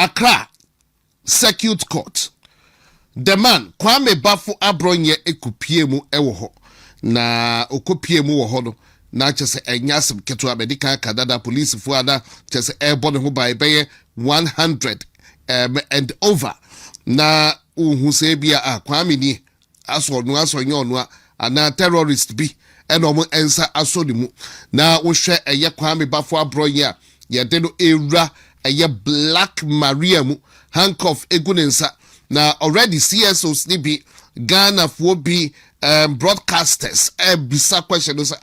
Accra Circuit Court. The man Kwame Bafo Abronye ekupie mu ewo ho. Na okopie mu wo ho no. Na chese enyasem keto abedika kadada police fu ada chese airborne ho by 100 and over. Na uhu se bia Kwame ni aso nyo no ana terrorist bi eno ensa asodi mu na wo hwe eye Kwame Bafo Abronye a ye de no era eye Black Maria mu handcuff egunensa na already CSOs ni bi Ghana for be broadcasters bisa question no say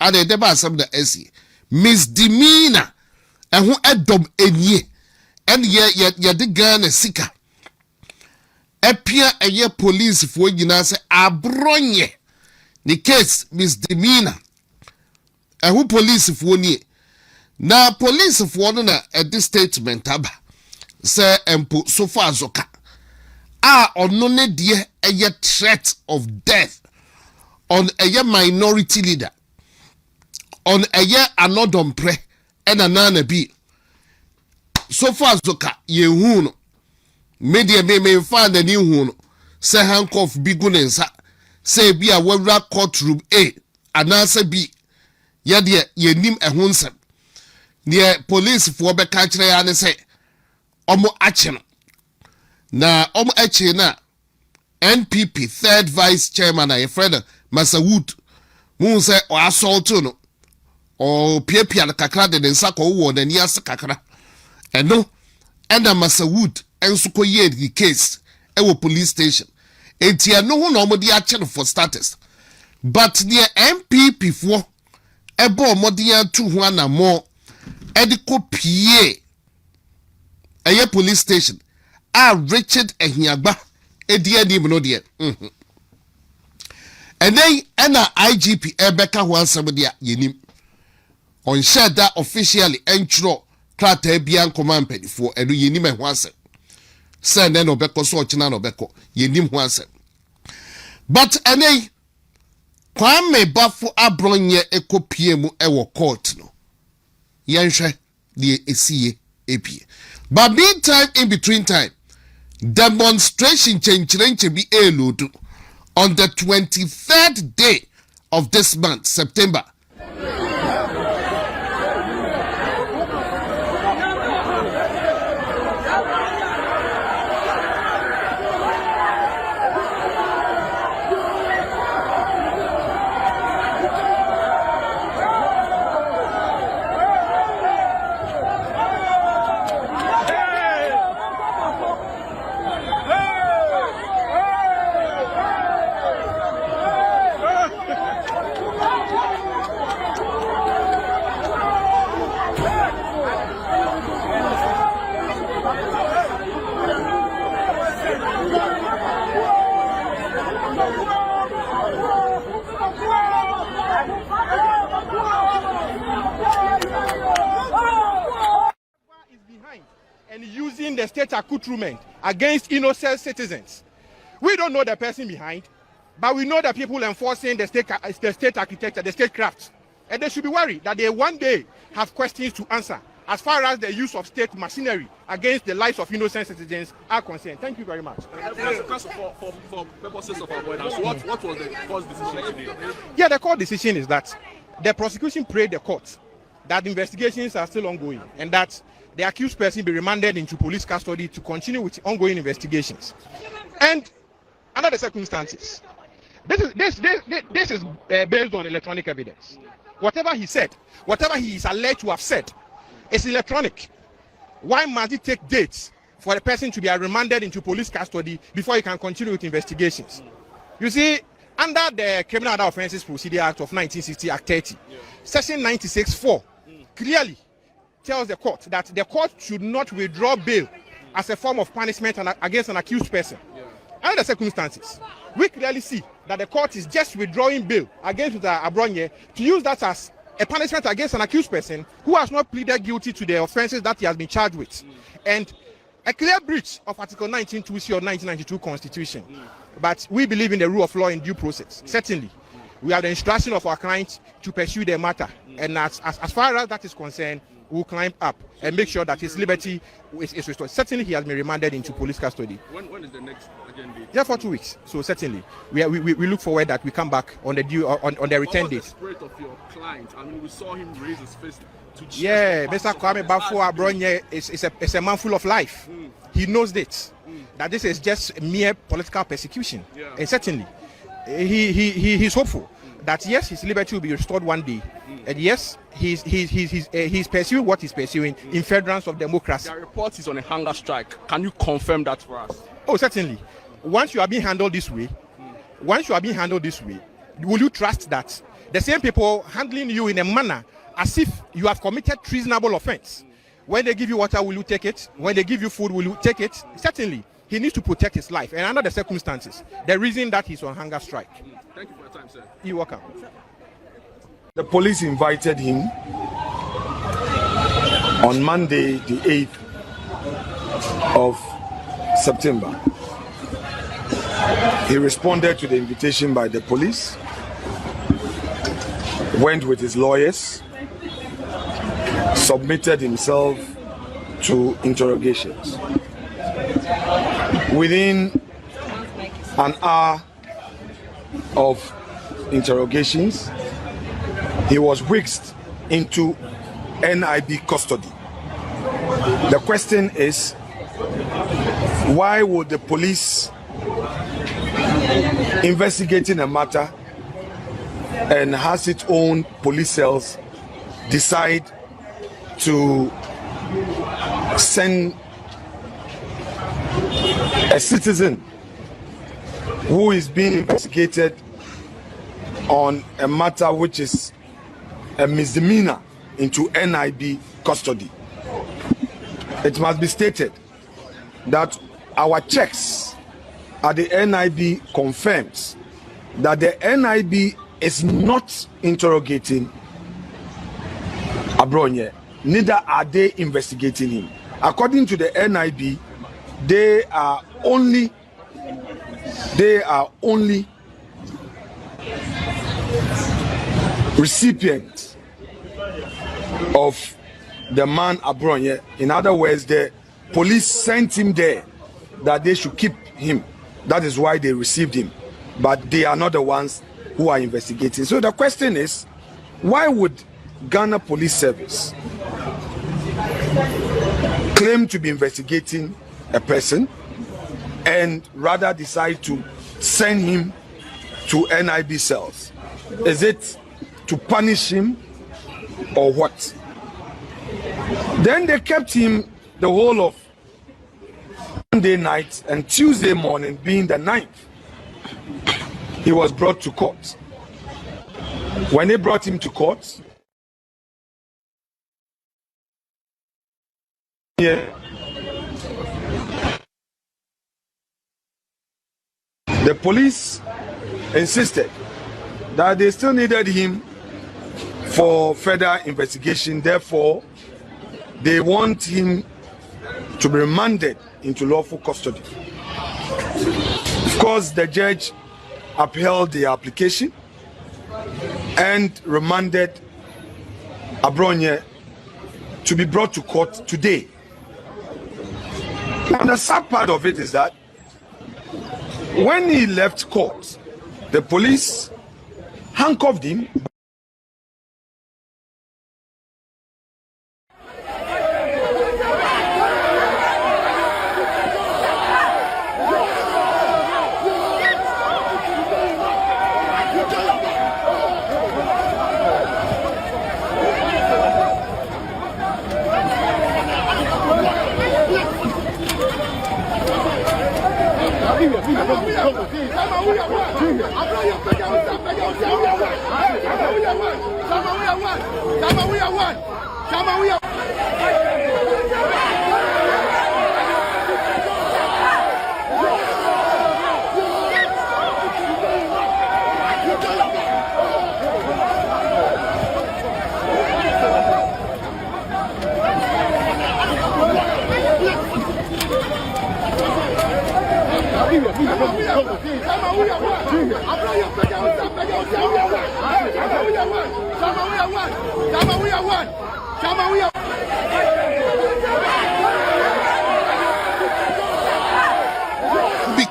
ade de ba asem da esi misdemeanor ehu edom enye en ye de Ghana sika epia eye police for nyina say Abronye the case misdemeanor ehu police for ni na police for no na this statement aba say empo so far zoka ono ne die eye threat of death on eye minority leader on eye anodom pre enana bi so far zoka ye hu no media me fa na ni hu no say handcuff bi gunensa say bi a wawra courtroom a anasa bi ye de ye nim ehun nsem ne police for be ka kire ya ne say omo ache no na omo ache na NPP third vice chairman a friend Masawood mu say o assault no o piapia na kakra de nsa ko wo na ni ase kakra eno ena Masawood enso ko ye the case e police station etia no ho na omo de ache no for status but the NPP for ebo omo de atu ho anamo ediko pie eye police station Richard Ehiagba ediadim no de and then IGP Ebeka ho ansem de yenim on share that officially entro krata bian command pedifo enu yenim ho ansem send no beko so ochina no beko yenim ho ansem but enei Kwame Bafo Abronye ekopie mu ewo court no yenhwe de esiye epie but meantime in between time demonstration change be eludu on the 23rd day of this month, September. And using the state accoutrement against innocent citizens. We don't know the person behind, but we know the people enforcing the state architecture, the state craft. And they should be worried that they one day have questions to answer as far as the use of state machinery against the lives of innocent citizens are concerned. Thank you very much. For purposes of avoidance, what was the court's decision today? Yeah, the court decision is that the prosecution prayed the court that investigations are still ongoing and that the accused person be remanded into police custody to continue with ongoing investigations. And under the circumstances, this is based on electronic evidence. Whatever he said, whatever he is alleged to have said, is electronic. Why must it take dates for the person to be remanded into police custody before he can continue with investigations? You see, under the Criminal Other Offences Procedure Act of 1960, Act 30, Section 96(4) clearly tells the court that the court should not withdraw bail as a form of punishment against an accused person. Under the circumstances, we clearly see that the court is just withdrawing bail against Abronye to use that as a punishment against an accused person who has not pleaded guilty to the offenses that he has been charged with. And a clear breach of Article 19(2)(c) of 1992 Constitution. But we believe in the rule of law in due process. Certainly, we have the instruction of our client to pursue the matter. And as far as that is concerned, will climb up and make sure that his liberty is restored. Certainly, he has been remanded into police custody. When is the next agenda? Yeah, for 2 weeks. So certainly, we look forward that we come back on the due on the return date. What was the spirit of your client? I mean, we saw him raise his fist to yeah, Mr. Kwame Bafo Abronye is a man full of life. He knows this, that this is just mere political persecution. Yeah. And certainly, he's hopeful that yes, his liberty will be restored one day. And yes, he's pursuing what he's pursuing in furtherance of democracy. There are reports he's on a hunger strike. Can you confirm that for us? Oh, certainly. Once you are being handled this way, will you trust that the same people handling you in a manner as if you have committed treasonable offense? When they give you water, will you take it? When they give you food, will you take it? Certainly, he needs to protect his life. And under the circumstances, the reason that he's on hunger strike. Thank you for your time, sir. You're welcome. The police invited him on Monday, the 8th of September. He responded to the invitation by the police, went with his lawyers, submitted himself to interrogations. Within an hour of interrogations, he was whisked into NIB custody. The question is, why would the police investigating a matter and has its own police cells decide to send a citizen who is being investigated on a matter which is a misdemeanor into NIB custody? It must be stated that our checks at the NIB confirms that the NIB is not interrogating Abronye, neither are they investigating him. According to the NIB, they are only recipients of the man Abronye. In other words, the police sent him there that they should keep him. That is why they received him. But they are not the ones who are investigating. So the question is, why would Ghana Police Service claim to be investigating a person and rather decide to send him to NIB cells? Is it to punish him or what? Then they kept him the whole of Monday night, and Tuesday morning, being the 9th, he was brought to court. When they brought him to court, the police insisted that they still needed him for further investigation. Therefore, they want him to be remanded into lawful custody. Of course, the judge upheld the application and remanded Abronye to be brought to court today. Now, the sad part of it is that when he left court, the police handcuffed him.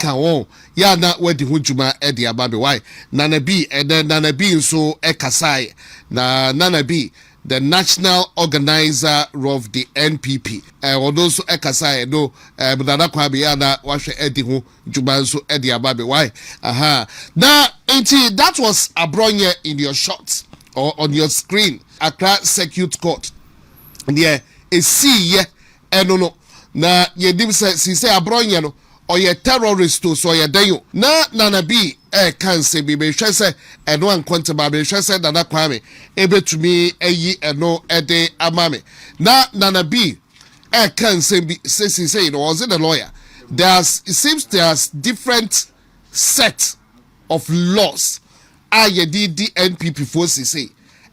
aka won ya na wadi ho dwuma e de aba be why Nana B nso ekasai na Nana B the national organizer of the NPP odoso ekasai no Nana Kwame ya na wahwe e de ho dwuma nso e de aba be why na enti that was abronye in your shots or on your screen Accra Circuit Court yeah esi ye eno na yedim se abronye no or ye terrorist so ye dayo na Nana B can say be hwe se eno ankwantaba be hwe se Nana Kwame ebetumi ayi eno ede amame na Nana B can say be say you know was it a lawyer it seems there's different set of laws ye di NPP forces say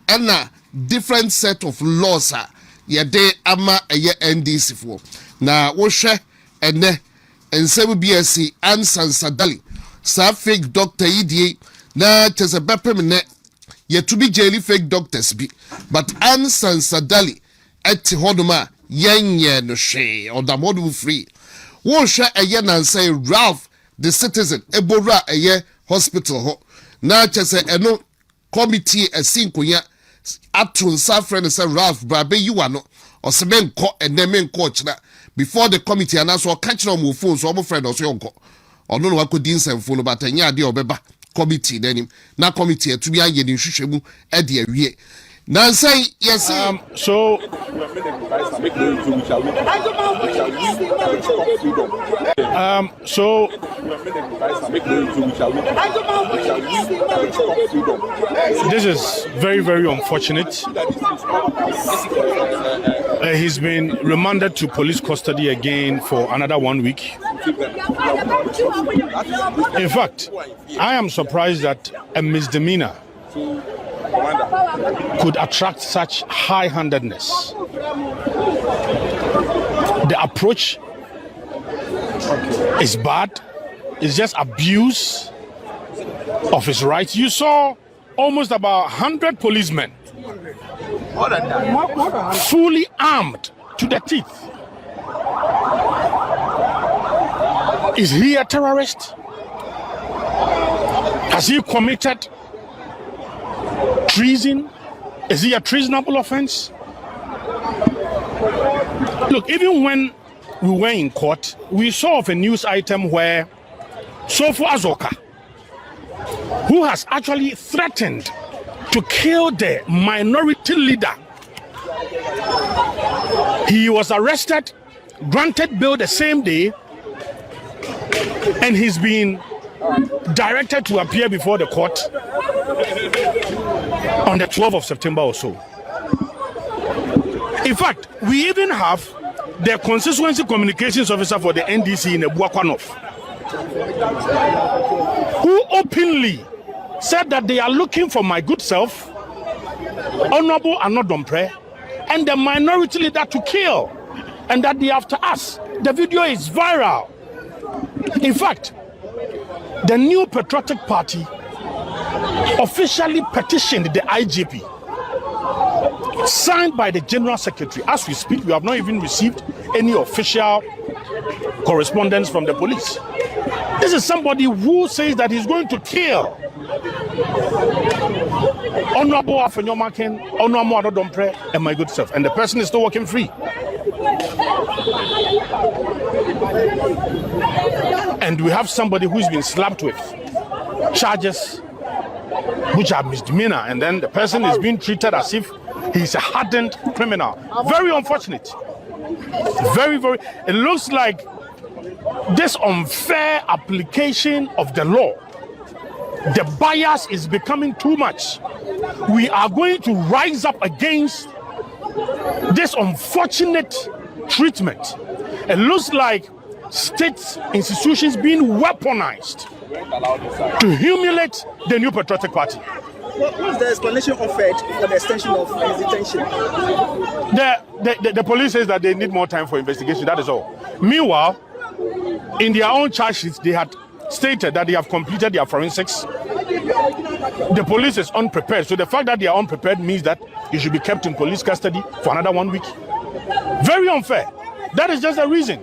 and different set of laws ye de ama ye NDC for na wo hwe ene ensem BSc Ansansadali sa fake doctor idie na tese bepem ne ye to be jelly fake doctors bi but Ansansadali eti hodoma yenye no hwe odamodu free wo hwe eye nan say Ralph the citizen ebora eye hospital ho na tese eno committee asinkonya atun sa friend say Ralph brabe yiwa no oseben ko enemen ko chira before the committee and also catch no mo phone so mo friend also yonko ono no wakodi nsem no but anya ade obeba committee denim na committee to be aye ni hwehwemu e de awie na say yes so this is very, very unfortunate. He's been remanded to police custody again for another 1 week. In fact, I am surprised that a misdemeanor could attract such high-handedness. The approach is bad. It's just abuse of his rights. You saw almost about 100 policemen fully armed to the teeth. Is he a terrorist? Has he committed treason? Is he a treasonable offense? Look, even when we were in court, we saw of a news item where Sofu Azoka, who has actually threatened to kill the minority leader, he was arrested, granted bail the same day, and he's been directed to appear before the court on the 12th of September or so. In fact, we even have the constituency communications officer for the NDC in Ebuakwanov, who openly said that they are looking for my good self, Honorable Anodompre, and the minority leader to kill, and that they are after us. The video is viral. In fact, the new Patriotic Party officially petitioned the IGP, signed by the General Secretary. As we speak, we have not even received any official correspondence from the police. This is somebody who says that he's going to kill Honorable Afenyomaken, Honorable Anodompre, and my good self. And the person is still walking free. And we have somebody who's been slapped with charges which are misdemeanor, and then the person is being treated as if he's a hardened criminal. Very unfortunate. Very, very. It looks like this unfair application of the law, the bias is becoming too much. We are going to rise up against this unfortunate treatment. It looks like state institutions being weaponized to humiliate the new Patriotic Party. What was the explanation offered for the extension of his detention? The police says that they need more time for investigation, that is all. Meanwhile, in their own charge sheets, they had stated that they have completed their forensics. The police is unprepared. So the fact that they are unprepared means that you should be kept in police custody for another 1 week. Very unfair. That is just a reason.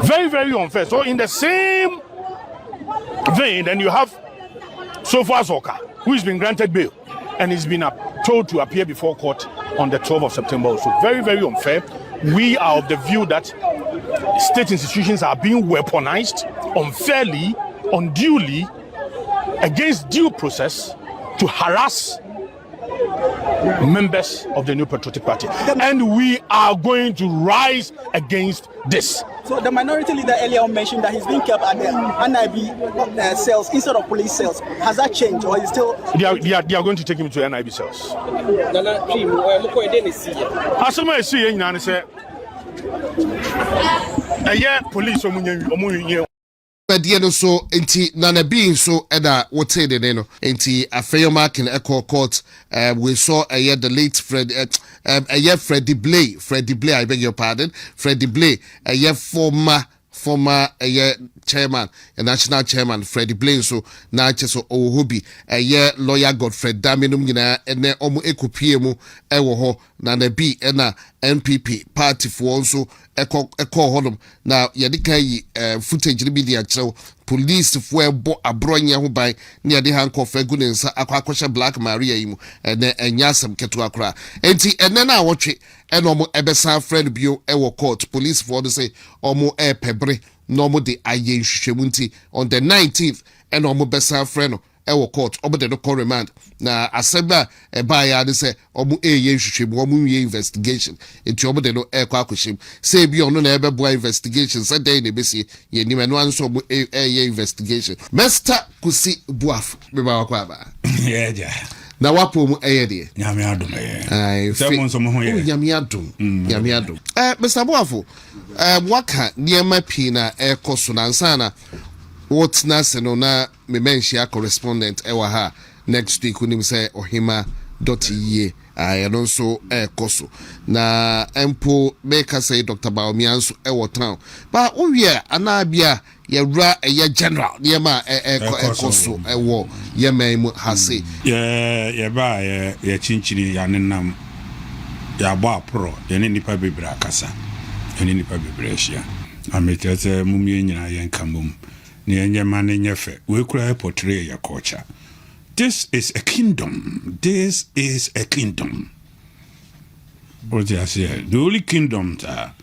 Very, very unfair. So in the same vein, then you have Sofa Zoka, who has been granted bail and he's been told to appear before court on the 12th of September also. Very, very unfair. We are of the view that state institutions are being weaponized unfairly, unduly, against due process to harass members of the New Patriotic Party. And we are going to rise against this. So the minority leader earlier mentioned that he's being kept at the NIB cells instead of police cells. Has that changed, or is still? They are going to take him to NIB cells. Asama see you na say police But no so enti nana being so eda wote de no enti afeyo marking echo court we saw the late Freddie Blay I beg your pardon Freddie Blay former chairman national chairman Freddie Blay so na che so ohobi lawyer Godfred Daminum nyina ene omo ekopie mu ewo ho na bi na NPP party for so eko honum na yede kai footage bi dia chew police for bo abronya ho ban na yede handcuff egu ne nsa akwa Black Maria yimu ene enyasem keto akra enti ene na awotwe ene omo ebesa friend bio ewo court police for say omo pebre no mo de aye nhwehwemu nti on the 19th ene omo besa friend ewo court obo de no remand na aseba eba ya de say omo eye nhwehwemu omo wie investigation enti obo de no ekwa akoshim say bi ono na ebebo investigation say dey na besi ye ni menu anso omo eye investigation Mr. Kusi Buaf me ba kwa ba yeah na wapo mu de nyame adom semo nso mo ho ye nyame adom Mr. Buafo waka niema pi na ekoso na nsana what na se no na me mention correspondent ewa ha next week unim say ohima.ye no so ekoso na empo make say Dr. Baomianso ewo town ba owie anabia yewra general niema ekoso ewo yemem hase ye ba ye chinchini ya nenam ya bo apro ye ne nipa bebre akasa ye ne nipa bebre ahia ametete mumie nyina ye nkamum ne enye mane nyefe we kura portray ya culture. This is a kingdom. What do I say? The only kingdom that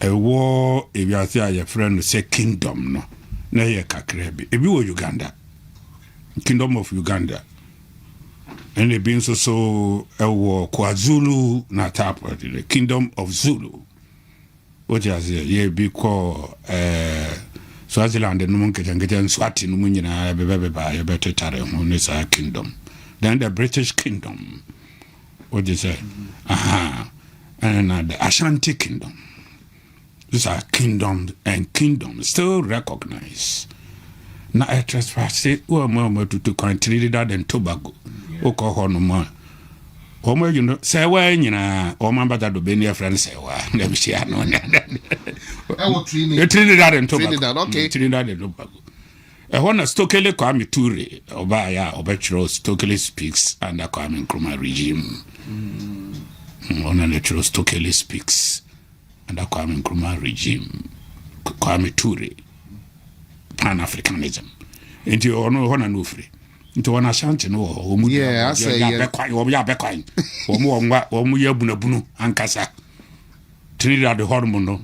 a war, if you say your friend say kingdom, no, na ye kakrebi. If you were Uganda, kingdom of Uganda, and it being so a war KwaZulu Natal, the kingdom of Zulu. What do I say? Ye be called Swaziland and Munket Swati Numina Beba better tare on this kingdom. Then the British kingdom. What do you say? And the Ashanti kingdom. These are kingdoms and kingdoms still recognized. Now I trespass it more to Trinidad and Tobago. Oklahoma. You know, say why you know, or remember that the Benia friends say, well, let me see. I know Trinidad and Tobago. Okay, Trinidad and Tobago. I want to Stokely Kwame Ture, Obaya, Obetro, Stokely speaks under Kwame Nkrumah regime. On a natural Stokely speaks under Kwame Nkrumah regime. Kwame Ture, Pan Africanism. And you all know one free. Into one Ashanti no yeah I say yeah bekwai omu ya bunabunu ankasa Trinidad the hormone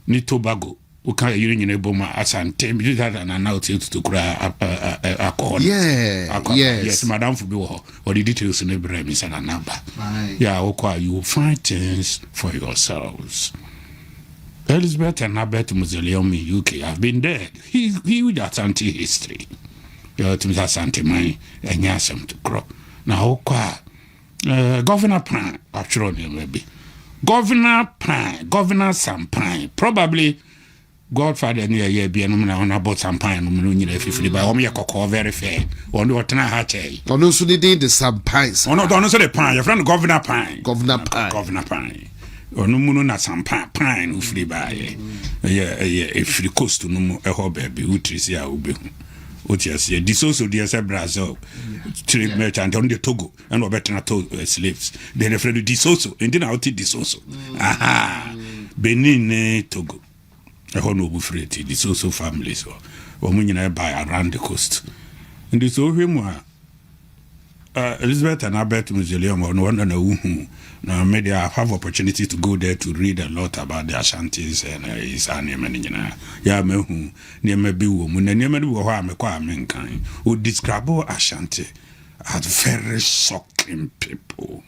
ni Tobago uka yiri nyine boma Asante mi that na now to kura alcohol yes madam fu bi wo or the details in every mi sana number yeah okwa you will find things for yourselves. Elizabeth and Albert Mausoleum in UK have been there. He with Asante history. To Asantehene and Yasam to grow. Now, Governor Pine, actually, maybe Governor Pine, Governor Sampine, probably Godfather near ye be on about Sampine, if you buy Omia Coco very fair, or what na hatch. Or no, so they did the Sampines. Or not, don't say the Pine, your friend Governor Pine, Governor Pine. Or no moon at Pine, who flee by a free coast to no a hobby, which is ya ubi. What you say, Disoso, dear Brazil, trade merchant on the Togo, and Roberta slaves. Then afraid of Disoso, and then I'll take Disoso. Aha, Benin, Togo. ɛhɔ no obufreti the so families wɔn nyinaa by around the coast and so hwɛ mu Elizabeth and Albert Museum or one and a woohoo. Now, maybe I have opportunity to go there to read a lot about the Ashantis and his animal. Yeah, me who near me be woman and near me who are me quite mankind who describe Ashanti as very shocking people.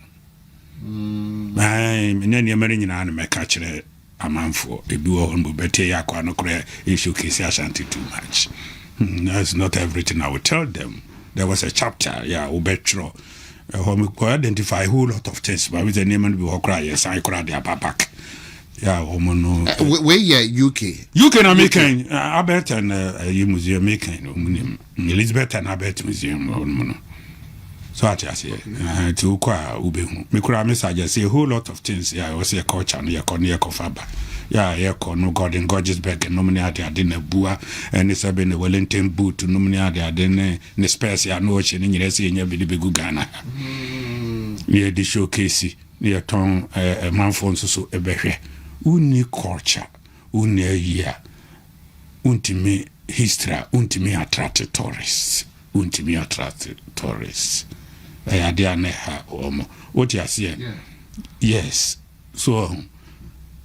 I'm near me and catch a man for a do on Bubete Yakano Kre issue case Ashanti too much. That's not everything I would tell them. There was a chapter, Ubetro, who identify a whole lot of things, but with the name and we will cry, yes, I cried their back. Yeah, where UK? UK American, Albert and museum making, Elizabeth and Albert Museum. So I just say, to Kwa Ube, Mikura message, say a whole lot of things. Yeah, I was a coach and a cornea cofaba. Yeah, no God in Gorgeousberg and nominate I didn't bua and it's been a Wellington boot to nominate I didn't Nespecia no ocean in your say in your baby Gugana. Near the showcase, near tongue a man phone so a behe. Uni culture, uni year, untimi history, untimi attracted tourists, untimi attracted tourists. I dear neha what you are saying? Yes, so.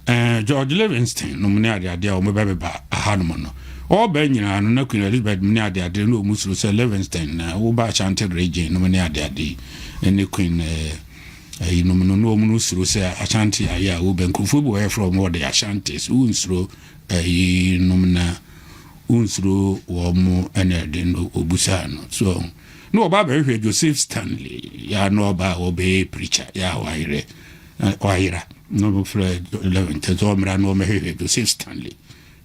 George Livingston, no money idea or maybe by a Harmon. Or Benina, no Queen Elizabeth Minadia, no Muslim Livingston, who by Ashanti region, no money idea, and the Queen, no Munus, Ashanti, yeah, who been Kufu from what the Ashantis, Unsro, a nomina, Unsro, or more, and then Obusano. So, no, Baba, Joseph Stanley, ya no ba obey preacher, ya waira. No Fred 11 Tezomra no me to save Stanley.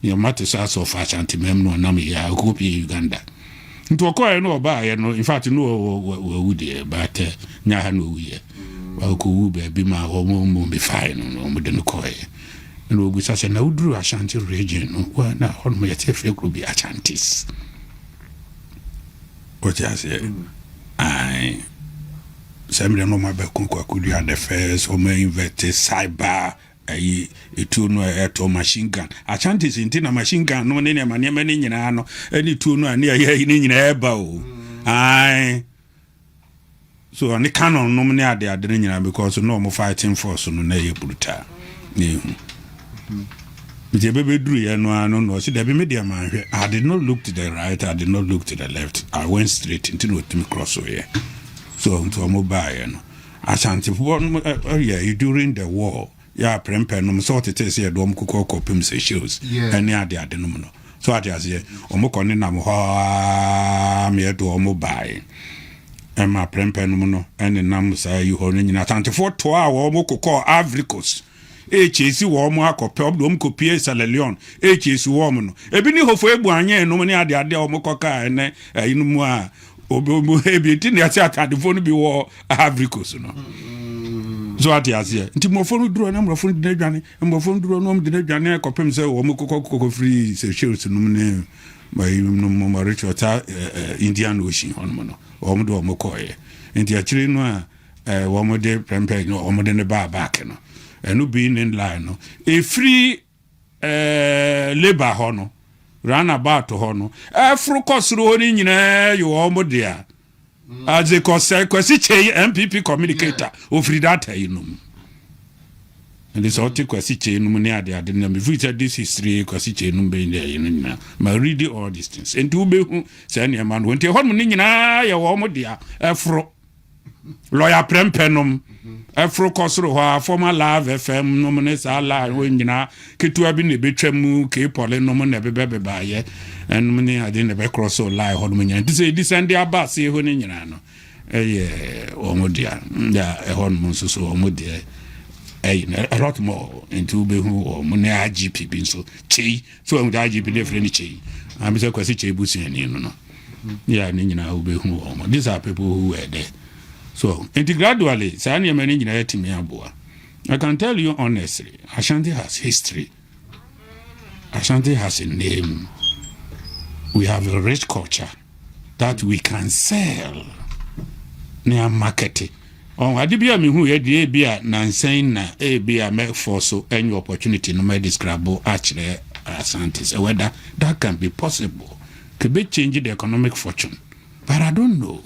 Your matters are so fast anti memno nami ya Gopi Uganda. Into a quiet no by no in fact no would but Nyahanu ye. Waku be my home be fine no wouldn't koi. And will be such an old drew Ashanti region. Well now on my TF could be Ashantis. What I say? I Semre no ma bekun kwa kudu and the first or may invent cyber a tuno at machine gun. Ashanti in a machine gun, no name and yamani any tuno near in airbow. Aye. So on the canon nominate the adrenaline because no more fighting force on the bruta. The baby drew no, see the media man. I did not look to the right, I did not look to the left. I went straight into the crossway. So to a mobile, Ashanti during the war, prempenum sort it is a dom cocoa pims shoes, and near the adenumino. So I just say, Omoconi Namha me to a mobile. And my prempenum and the numbers are you holding in Ashanti for 2 hours, Moco Africos. HC woman ko problem ko pie salelion HC woman ebi ni hofo ebuanye no mani ade ade omokoka ene inumu a obo ebi tin ya ti atadefo no bi wo Africos no so ati asie nti mofo no duro na mofo no dwane mofo no duro no mde dwane ko pem se wo mokoko free se shows no ne mai no mo Richard Indian Ocean on no wo mdo wo mokoye nti akire no a wo mde prempe no wo mde ne ba back no and being in line, no. A free labor hono, run about to hono. A frocos rolling in you almost there. As a quasiche NPP communicator, of Fridata, you know. And this all take quasiche numeria, they didn't be featured this history, quasiche numbe there, you know. My reading all these things. And to be send your man, when you home in I almost there, a fro lawyer prempenum. Afro Cosro, former Love FM, nominates Allah, when you know, Kitua been a betremu, Capole, nomen never baby by ye, and many I didn't ever cross so lie, Hodman. To say this and the Abbas, see when in Yano. Omodia, a hormone so omodia. A lot more, and to be who or Mone IGP, so Chi, so I'm the IGP different Chi. I'm so quasi Bussian, you know. Yeah, Nina will be who. These are people who were there. So, gradually, I can tell you honestly, Ashanti has history. Ashanti has a name. We have a rich culture that we can sell near marketing. Oh, I did be a me who had the Nansen, a be a make for so any opportunity no may describe actually Ashantis, whether that can be possible. Could be changing the economic fortune. But I don't know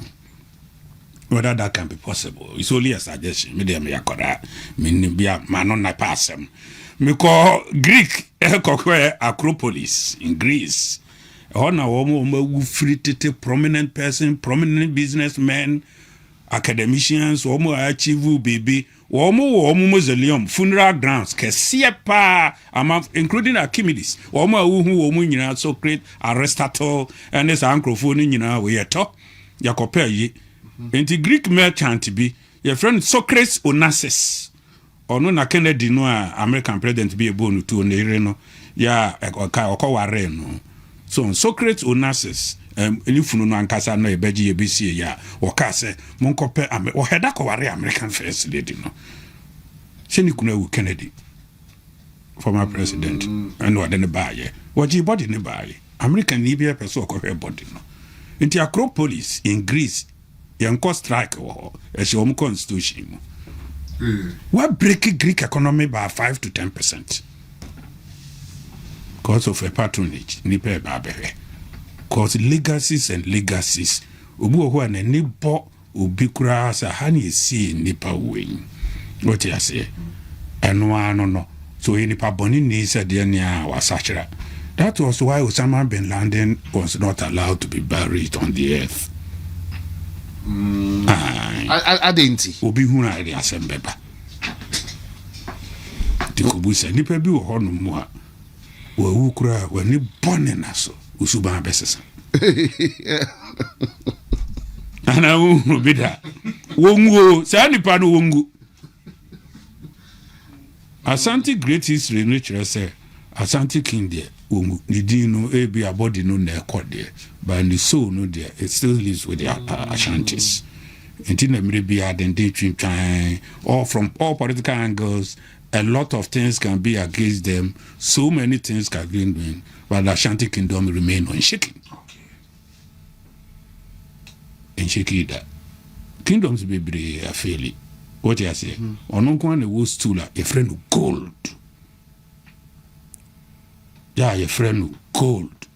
whether that can be possible. It's only a suggestion. Me dem yakora. Me bia manon na passem. Me call Greek Acropolis in Greece. Ona womo free prominent person, prominent businessmen, academicians, womo achieve baby. Womo mausoleum, funeral grounds, Kesiepa, including Archimedes. Womo nyina Socrates, Aristotle, and this Ancrophone nyina we talk. Ya compare ye. Enti Greek merchant be your friend Socrates Onassis. Ono na Kennedy no American president be able to no ya okoware no. So Socrates Onassis elifunu no ankasa no ebeji ebisi ya okase monkope o heda koware American first lady no. Seni kuna wu Kennedy former president and what den baaye. Waji body ne baaye. American ni be person okwe body no. Inti Acropolis in Greece yanko strike wo e se om constitution mo. What break Greek economy by 5 to 10%? Because of a patronage, nipe babewe. Because legacies and legacies. Ubu ohu ane nipo ubikura sa hani si nipa uwenyi. What you say? Enwa no. So he nipa boni ni sa diania wasachira. That was why Osama bin Laden was not allowed to be buried on the earth. I didn't. Obi huna eri asembeba. Tikubusa nipa bi wo hono mu a wa wukura wa ni bone naso usuba besesa. Ana wu bida. Wongu sa nipa no wongu. Asante great history no chere say Asante king there wongu ni din no ebi abodi no na ekode but the soul no there it still lives with the Ashantis. Until or from all political angles, a lot of things can be against them. So many things can be doing, but the Ashanti kingdom remain unshaken. Unshaken that kingdoms be fairly. What you say? On one was tula a friend of gold. Yeah, a friend of gold.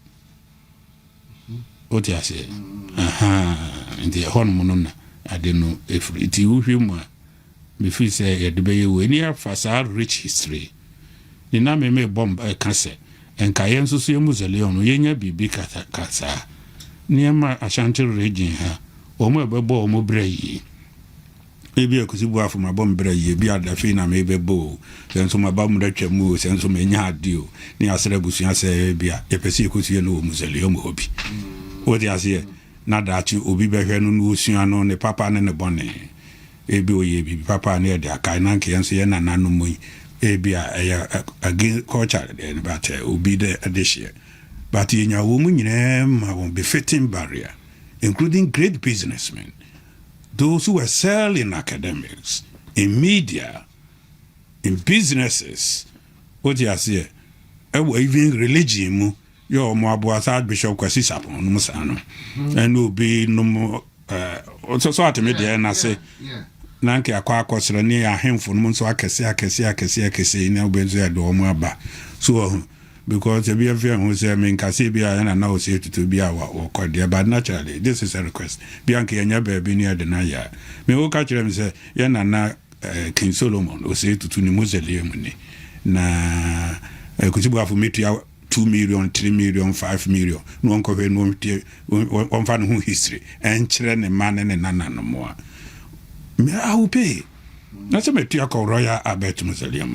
What you say? In the horn I don't know if it you him me feel say the be we near fasa rich history. Ni na me bomb cancer and kayen so so mausoleum no yenya bibi kasa. Niema Ashanti region ha omo ebebo omo brayi. Ebi akusibu afọ ma bomb brayi bi adafe na me bebo. Senso ma ba mu retwa mu senso me nya adio. Ni asere busu ase bia ye pese ekusie no mausoleum obi. What you say? Na dachi obi behwe no no osua no ne papa ne ne bone ebi oye bi papa ne de akai na nke yenso ye na nanu mu ebi again culture de but obi de adishie but yenya wo mu nyine ma won befitting barrier including great businessmen, those who were selling academics, in media, in businesses. What you say? Even religion mu yo mo abuasa Bishop Kwasi Sapon no musano and obi no mo so ateme de na say na nke akwa akosere ne ahemfo no so akese na obenzo ya do mo aba so because be afia who say me nkase bia na na o say to bia wa kode but naturally this is a request bia nke nya ba bi ne de na ya me wo ka kire me say ya na King Solomon o say to ni mausoleum ni na kusibu afu metu ya 2 million, 3 million, 5 million. No one cover no one fan who history and children and man and nana no more. Me I will pay. That's a metia called Royal Albert Mausoleum.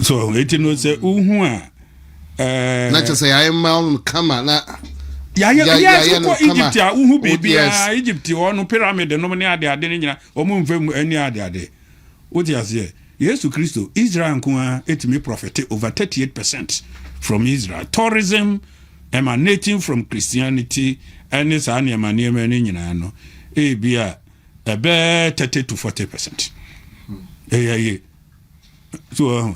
So it no say not to say I am come na. Egypt ya uhu baby Egypt no pyramid no money ade nyina o mu mfam ani ade. What you say? Yes, to Christo, Israel and it may profit over 38% from Israel. Tourism emanating from Christianity and it's an emanating, be a 30 to 40%. So,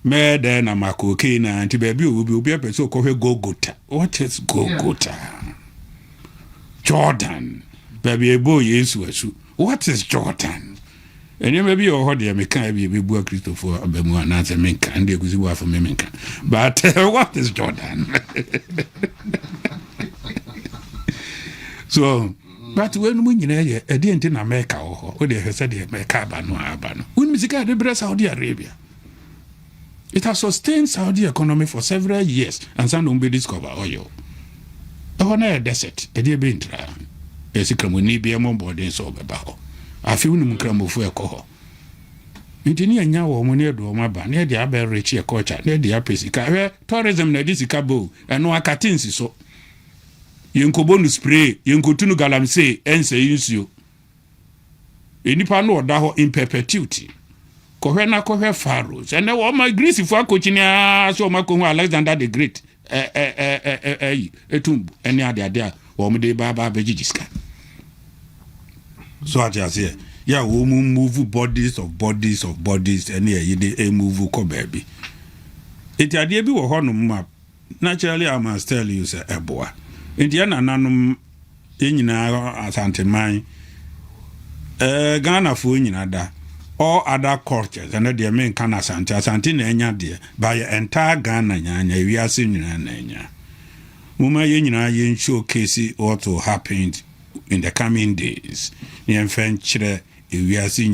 me then I'm a cocaine and to baby will be a so called Golgotha. What is Golgotha? Jordan. Baby, a boy is what is Jordan? And maybe or what me can't be a Christopher Abemu and answer Minka and the Guziwa for Minka. But what is Jordan? So, but when we didn't in America or they said they make Abano. When we got the Saudi Arabia, it has sustained Saudi economy for several years and some don't be discover oil. On a desert, a dear being trial. Yes, you can we be a more body so about. I feel no crambo for a coho. Engineer now or near do my ban near the Abbey Rich a culture near the Apesica, tourism near this cabo, and no Akatinsi so. Yonkobonu spray, Yonkotunu galamse, and say use you. Any no daho in perpetuity. Kohena kohe pharaohs, and now my greasy for coaching so Macon Alexander the Great, tomb, any other there, or Mede Baba Bejiska. So I just say, yeah, we move bodies, and yeah, you move ko baby. It idea be a honor map. Naturally, I must tell you, sir, a boy. Indiana nanum in Asantehene, Ghana for inada, all other cultures, and their main can Asantehene dear, by entire Ghana, we are seeing Nanya. Muma yen showcase what will happen in the coming days. Yen French, we are seeing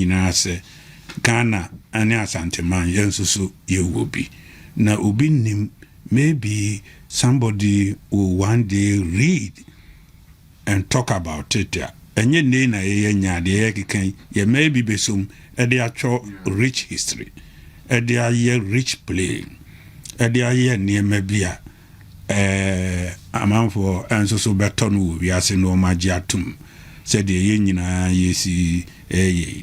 Ghana and Asantehene, Yensusu, you will be. Now, Ubinim, maybe somebody will one day read and talk about it. And ye na ye may be besum a de actual rich history, a de rich play, a de near mebia amount for and so beton we are saying no magiatum said the yenina ye see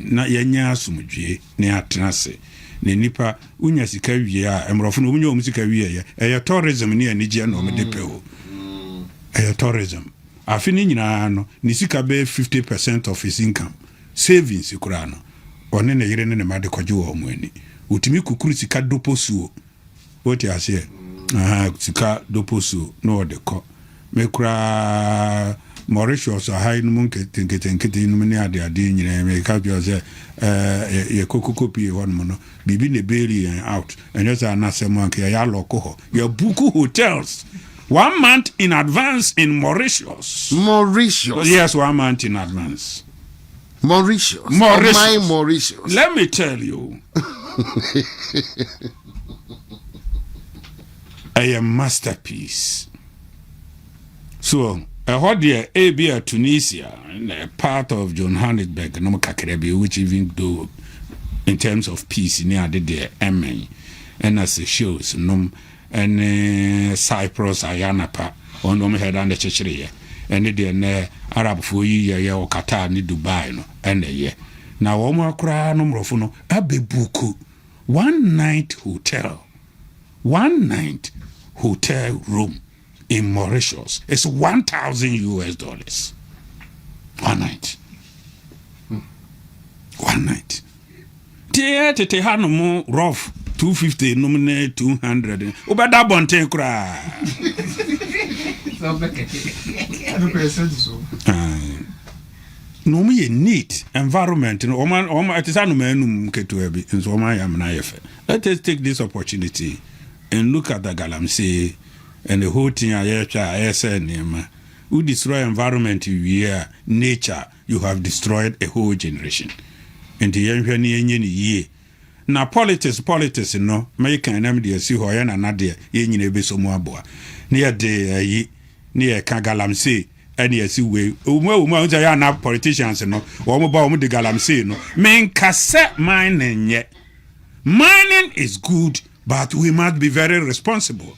na yenya sumdwe ne atrase. Ne nipa unya sika wie a emrofo no unya sika wie ya tourism ne anije na omede pe ho tourism afini nyina no ni sika be 50% of his income savings kura no one ne yire ne made kwaje wo mu ani utimi kukuru sika doposuo what you say sika doposuo no de ko me kura Mauritius or high no nkete no ne ade nyina me ka bi o say ye kokokopi one mono bibi ne bailey and out and just an asemo nke ya loko your buku hotels 1 month in advance in Mauritius. Yes, 1 month in advance. Mauritius. My Mauritius. Let me tell you. A masterpiece. So what the ABA Tunisia, a part of Johannesburg, no Kakerebi, which even though in terms of peace, near the MA, and as it shows, and Cyprus, Ayanapa, on no head under Cheshire, and the Arab for ye or Qatar, ni Dubai, no, and a year. Now, Omar Kra, no Rofuno, Abebuku, 1 night hotel, 1 night hotel room in Mauritius. It's $1,000. 1 night. 1 night. Te hanu rough 250 nominate 200. Ubada bonte kura. No me neat environment. Oma it is anu menum ketu ebi. Nso oma yam na yefe. Let us take this opportunity and look at the galamsey and the whole thing I said, who destroy environment you nature, you have destroyed a whole generation. And the young ye. Now politics, no, make an empty see who I am another yen a bit so more boy. Near de near Kagalamsey, and yes, we are not politicians, no, or about the galamsey, no. Men cassette mining yet. Mining is good, but we must be very responsible.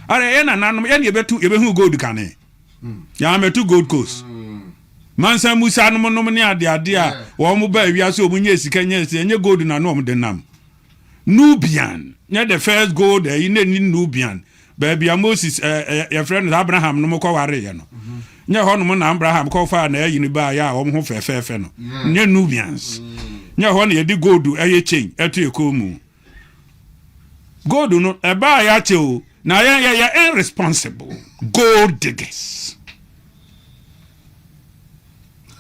Are ena nanom ene yebehu gold kane ya metu gold coast mansa musa nom ne ade a wo mo ba wiase omunye sika nye gold na no de nam Nubian nya the first gold in Nubian baby Moses your friend Abraham no ko ware ye no nya ho no na Abraham ko fa na yi ni ba ya wo ho fefe no nya Nubians nya ho na ye di gold chain eto ekomu gold no e ba ya che o. Now, you're irresponsible. Gold diggers.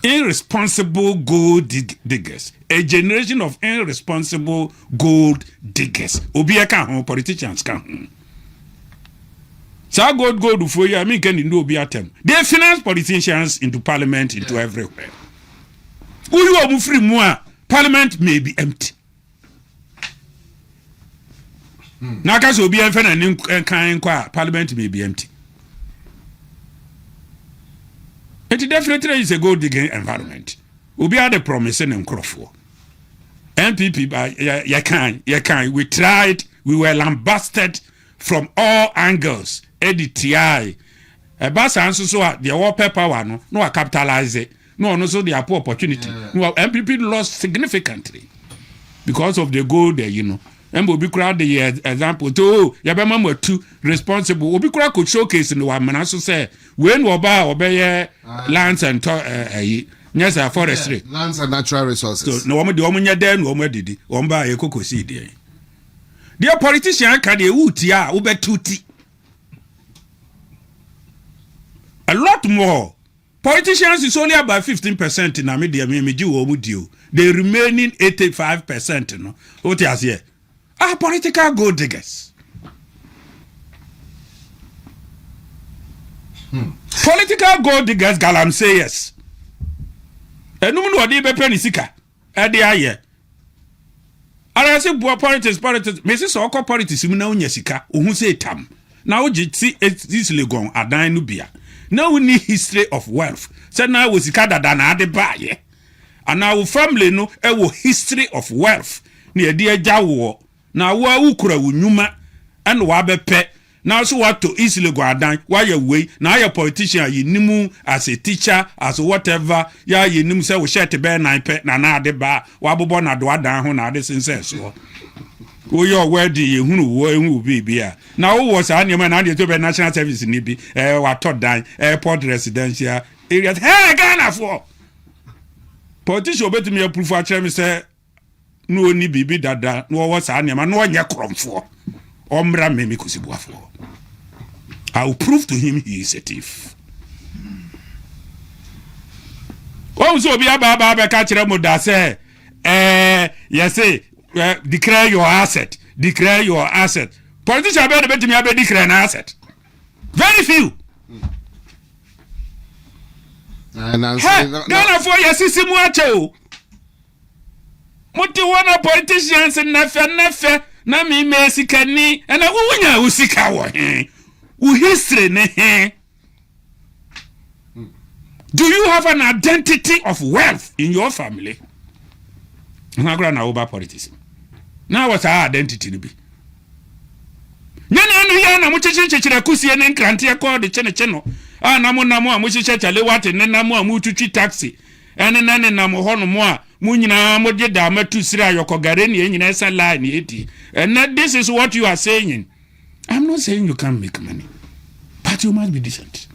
irresponsible gold diggers. A generation of irresponsible gold diggers. Obi can home, politicians can. So gold for you, I mean, can you know be at them? They finance politicians into parliament, into everywhere. Who you are free more, parliament may be empty. Nakas will be and kind parliament may be empty. It definitely is a gold digging environment. We be at the promising and crowful. NPP, you can. We tried, we were lambasted from all angles. EDTI. A bass answer so the wallpaper one, no capitalize it. No, so the poor opportunity. No, NPP lost significantly because of the gold there, you know. And we crowd the example to Yabama were too responsible. We could showcase in the one man also say when we obey lands and yes, forestry. Lands and natural resources. So no one the woman ya then woman did it. One by a cocoa seed there. Dear politician can you utia ube tuti. A lot more. Politicians is only about 15% in a media media. The remaining 85%, no. What is here? Political gold diggers. Political gold diggers, Galam say yes. And no one would be penny seeker. At the eye. And I say, politics, Mrs. Oko politics, you know, Yesika, who say tam. Now, you see, it's easily gone, a dine nubia. No need history of wealth. Said now was Ikada than Adebaye. And our family no a history of wealth. Near dear Jawo. Now wa ukura unyuma and wabe pe. Now so what to easily go down while you way. Now your politician you nimu as a teacher, as whatever. Ya you nimu say we share to bear 9 pe na Adeba. Wabobo na doa down ho na this so. We your word you who be here. Now was an man and to national service in Nibi, what taught down airport residential areas. Hey, Ghana for politician bet me a proof for chairman say no ni bibi dada no was an man no nya krom for. Ombra me kusibua for. I will prove to him he is a thief. Oh, so be a baba catch remoda say yes declare your asset. Declare your asset. Politicians better bet me I declare an asset. Very few. Ghana for your system wacho. Muti wana politicians and nefe na mi mesikani and a wunya usika wo he. U history ne he. Do you have an identity of wealth in your family? Na na over politics. Now what's our identity to be? Nana na muchichichira kusie ne nkrantia call the cheno. Namu amuchichicha le wate ne namu amutuchi taxi. Ene nane namu hono mo munyina modye da matu sira yokogare ni enyina esa line eti. And this is what you are saying. I'm not saying you can't make money, but you must be decent.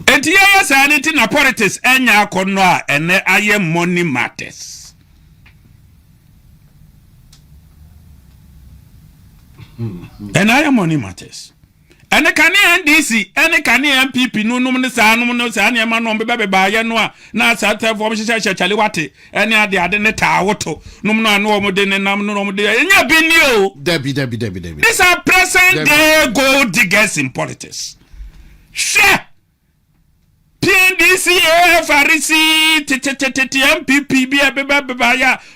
Etiya sanity na politics enya akono a ene aye money matters. And I am money matters. And the can NDC, and the can NPP, no san, no san, no baby by Yanua, na sata for Chaliwati, and the other Tawato, no more than a number de and you been you. Debbie. These are present day gold diggers in politics. Share. PNDC, Farisi, NPP, Bia,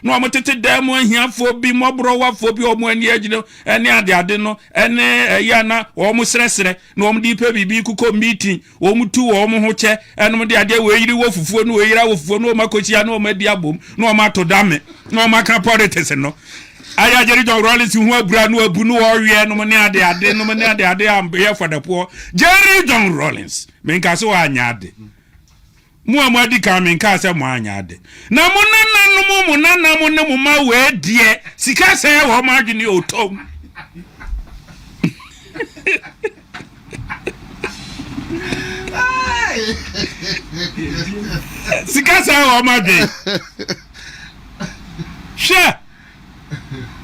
no amote demo here for be more brower for be or more near, any other no, and yana, almost restre, no deep baby kuko meeting, two or hoche, and the idea where you were for no era of no macochiano media boom, no mato dame, no maca politics, no. I Jerry John Rollins who were brand new Bunu or no money, they are here for the poor. Jerry John Rollins, Minkaso anyade. Muamadi coming casa mwanyade. Na munana muma we die. Sikase wa margin o tom. Sikase wa margin. Sure.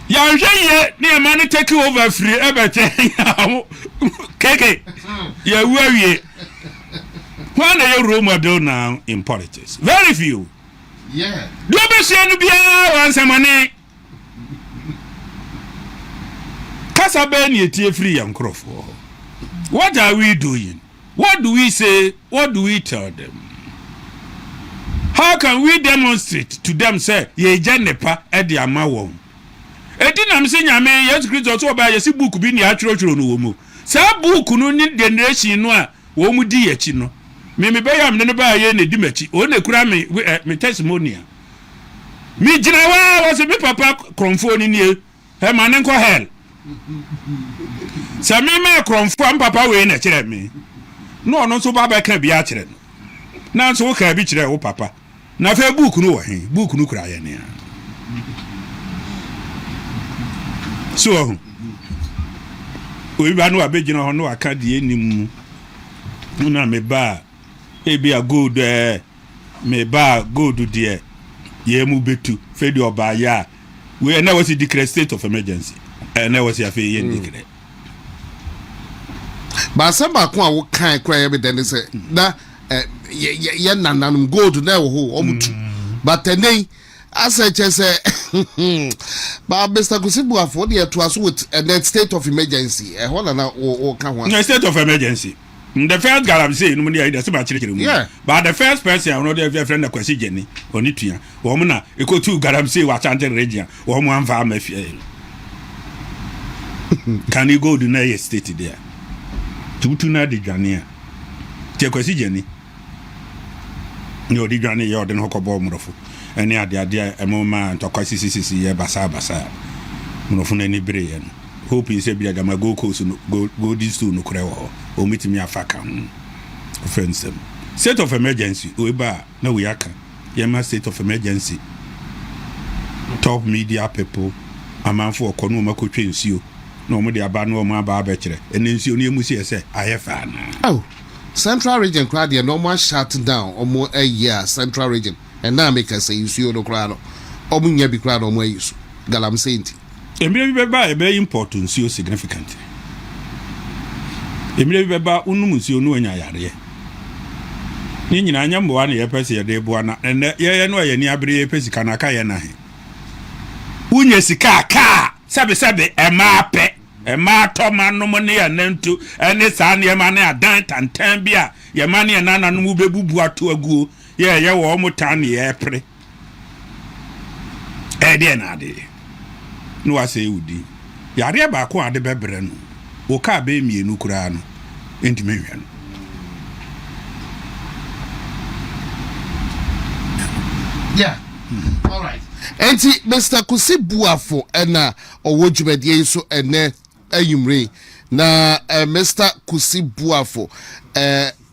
Ye ni mani take over free ebete. Keke. Ye we. One a role model now in politics. Very few. Yeah. Do be sure be once a money. Kasaben ye free and crop. What are we doing? What do we say? What do we tell them? How can we demonstrate to them say ye janepa e di amawo? Etinam se nyame Yesu Kristo so ba yesi book bi ni atworo no wo mu. Sa book no ni generation no a wo mu di yachi no. Me be yam ne ba ye ne di machi. O ne kura me testimony. Me jina wa so be papa kromfo ni e ma ne nko hell. Sa me kromfo am papa we na kire me. No no so ba ka bi a kire no. Na so ka bi kire wo papa. Na fe book no wo hen. Book no kura ye ne. So we ba no abegina ho no aka de enim na me ba e bi a gold me ba gold de ye mu betu fe de oba ya we na was declare state of emergency na was ya fe ye declare ba samba ko a wo kan kra ye be den say na ye nananum gold na wo ho omutu but then Asache say, but Mr. Kusibu afford the to us with a state of emergency. A whole or state of emergency. The first guy I'm saying, nobody does about children. Yeah, but the first person I know their friend, a question, Jenny, or Nitia, woman, you go to Galamsey, Ashanti region, or one farm. Can you go to Naya state there? To na the Jania. Take a Jenny. No, the Jani, you're the Hokobo Murfu. Any idea a moment to quasi ye basa monofuna ni brain. Hope is a bia gama go coast go this to no crewo or meet me a faka offense. State of emergency, Ueba, no we aka. Yama state of emergency. Top media people, a man for Konoma could change you. No more the abano ma barbetre, and then you musi say, I have fan. Oh, Central Region cried the normal shut down or more a year, Central Region. And now make us say you see no crowd or munya be crowd on where you galam saint. Maybe very important, so significant. Maybe about unumusio no nya yare. Ni nyina nya mbo ane ye pese ye de boana ene ye no ye ni abere ye pese kana ka ye na he. Unye sika ka sabe e ma to manom ne ya nantu ene sa ne ma ne adan tantan bia ye ma ne na nanom bebubu ato aguo. Ye wo mo tan ye pre de na de no ase udi yare ba ko ade bebre no wo ka be mienu kura no entime hwe no yeah all right enti Mr. Kusibuafo ena owodwumedie so ene ayumre na Mr. Kusibuafo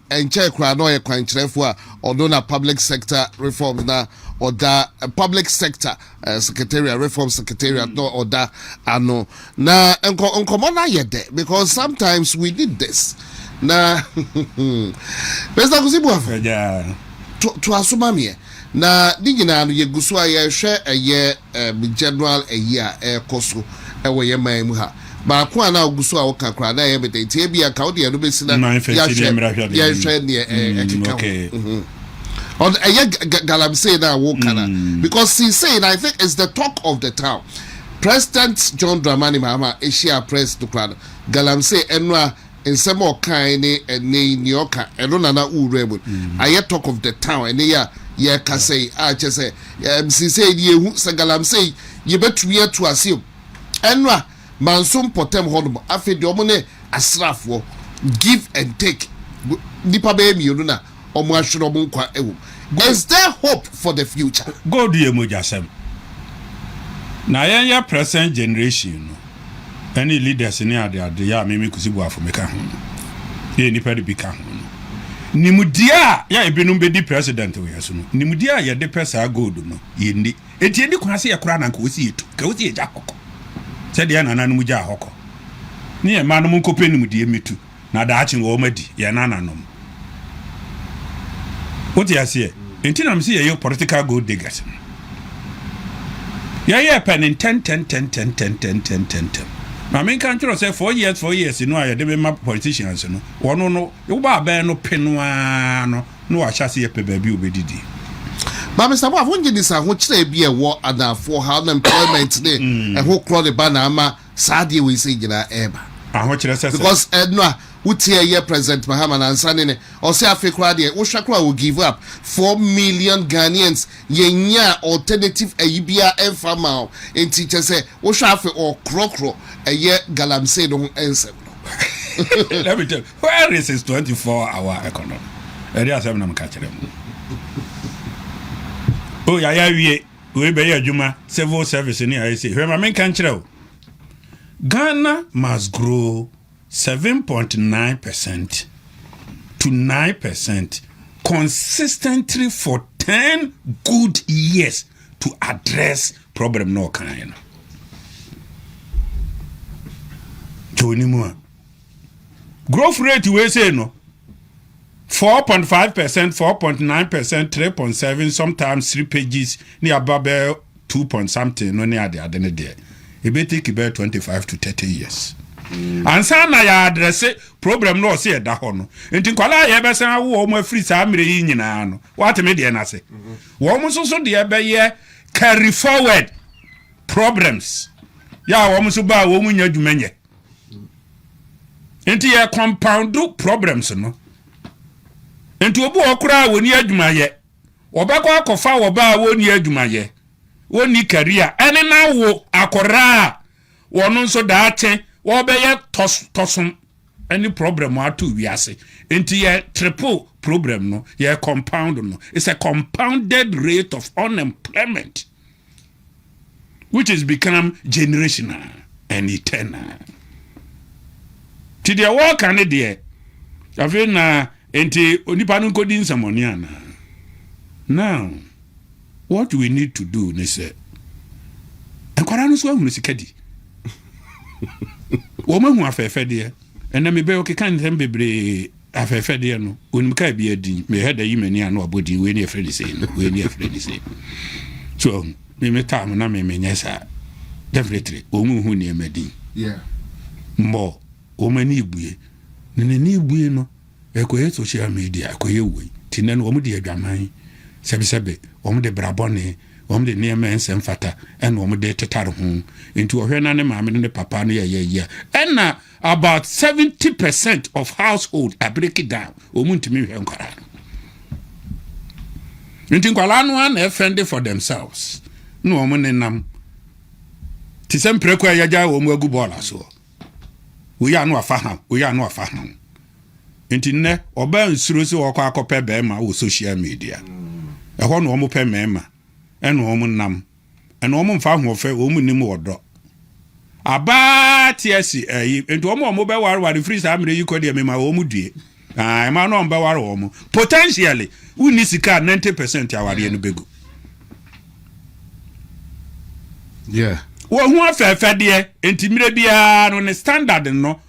enche kra no ye kwankyerefo a odo na public sector reform na oda public sector secretariat reform secretariat no oda ano na enkomo na yede because sometimes we need this na Mr. Kusibuafo yeah to asoma me na digina no ye guso a ye hwe eye general eye a koso e wo ye man mu ha ba ko ana oguso a woka kra na ye bete tie bia ka wo de no besina ya hwe ne okay on galam say that woka na because he saying I think it's the talk of the town. President John Dramani Mahama Asia press to kra galam say enwa ensem okan ne ene ni oka eno na urebu aye talk of the town ene ya ka say a che say MC say ye hu say galam say ye betu ye to asem enwa mansum potem hodom afi de omo ne asrafo give and take nipa be mi na omo ahwere omo nkwa ewo. Is there hope for the future? Go do ye mojasem na ya present generation no any leaders ni ade ya me Kusibuafo meka ho ye nipa de bika ho nimudia ya ebenum be di president we yaso no nimudia ya de pesa gold no ye ndi eti edi kwase ya kura na nka osi yetu ka osi eja kokko said ya nananom gya hokko ni e manom nkope nimudie metu na da achi wo madi ya nananom what you say enti na mse ye political gold diggers ya pen 10 I mean, can't you say 4 years, you know, I did my politicians, you know. One no, you buy no penwano, no, I shall see a baby obedidi. But Mr. Bob, when you decide which they be a war and for how employment day and who call the banama, Sadi we say, you know, Eba. Because Edna. Would here President Muhammad and Sanine or say Africa, Oshakra will give up 4 million Ghanaians. Yenya alternative a Ibia and Famao and teachers say Oshafe or Krokro a year Galamse don't answer. Let me tell you, where is his 24-hour economy? There are 7 catching them. Oh, yeah, we be a Juma civil service in here. I say, where my main country Ghana must grow 7.9% to 9% consistently for 10 good years to address problem no kind. Growth rate we say no 4.5%, 4.9%, 3.7, sometimes 3 pages near about 2 point something no near the other day. It may take about 25 to 30 years. And sana ya address problem no see da ho no enti kwala ya be san wo mo free sa mere yi nyina no what me de na se wo mo so de be ye carry forward problems ya wo mo so ba wo mo nya dwumenye enti ye compound problems no enti obu okura wo ni adwumaye obekọ akofa wo ba wo ni adwumaye wo ni career ene na wo akora wo no so da ache Wobeye tosum any problem or two we say into ye triple problem no ye compound no it's a compounded rate of unemployment which has become generational and eternal to the work and there afi na enti onipa no kodi nsamoni ana now what we need to do ne say enkwara no so ahunu sikadi woman who afefe de ena me be o keka ntem bebre afefe de no onim ka bia din me heda yimani anu abodi we ni afredi say we ni afredi say so me tam na me nyesa definitely omu hu ni emadi yeah mo o mani ibue ni ibue no ekoye social media ekoye we tinan wo mu de adwaman sebe wo mu de brabone wo mu de niema ensem en wo mu de tetare ho into ohwena ne maame ne papa no ye and about 70% of household are break it down omuntimi hwe nkwara into nkwala no an offend for themselves no wo mu ne nam ti sempre kwa yaja wo mu agu bola so we ya no afa ha into ne oba nsuro se wo kwa akope be ma wo social media ho no wo mu pe mema en wo mu nam en wo mu mfa ho fe wo mu nim wodo aba tiesi enti wo be war free sa amre yiko de mema wo mu due ma no be war wo mu potentially uni sika 90% aware no begu yeah wo hu afefe de enti mire bia no ne standard no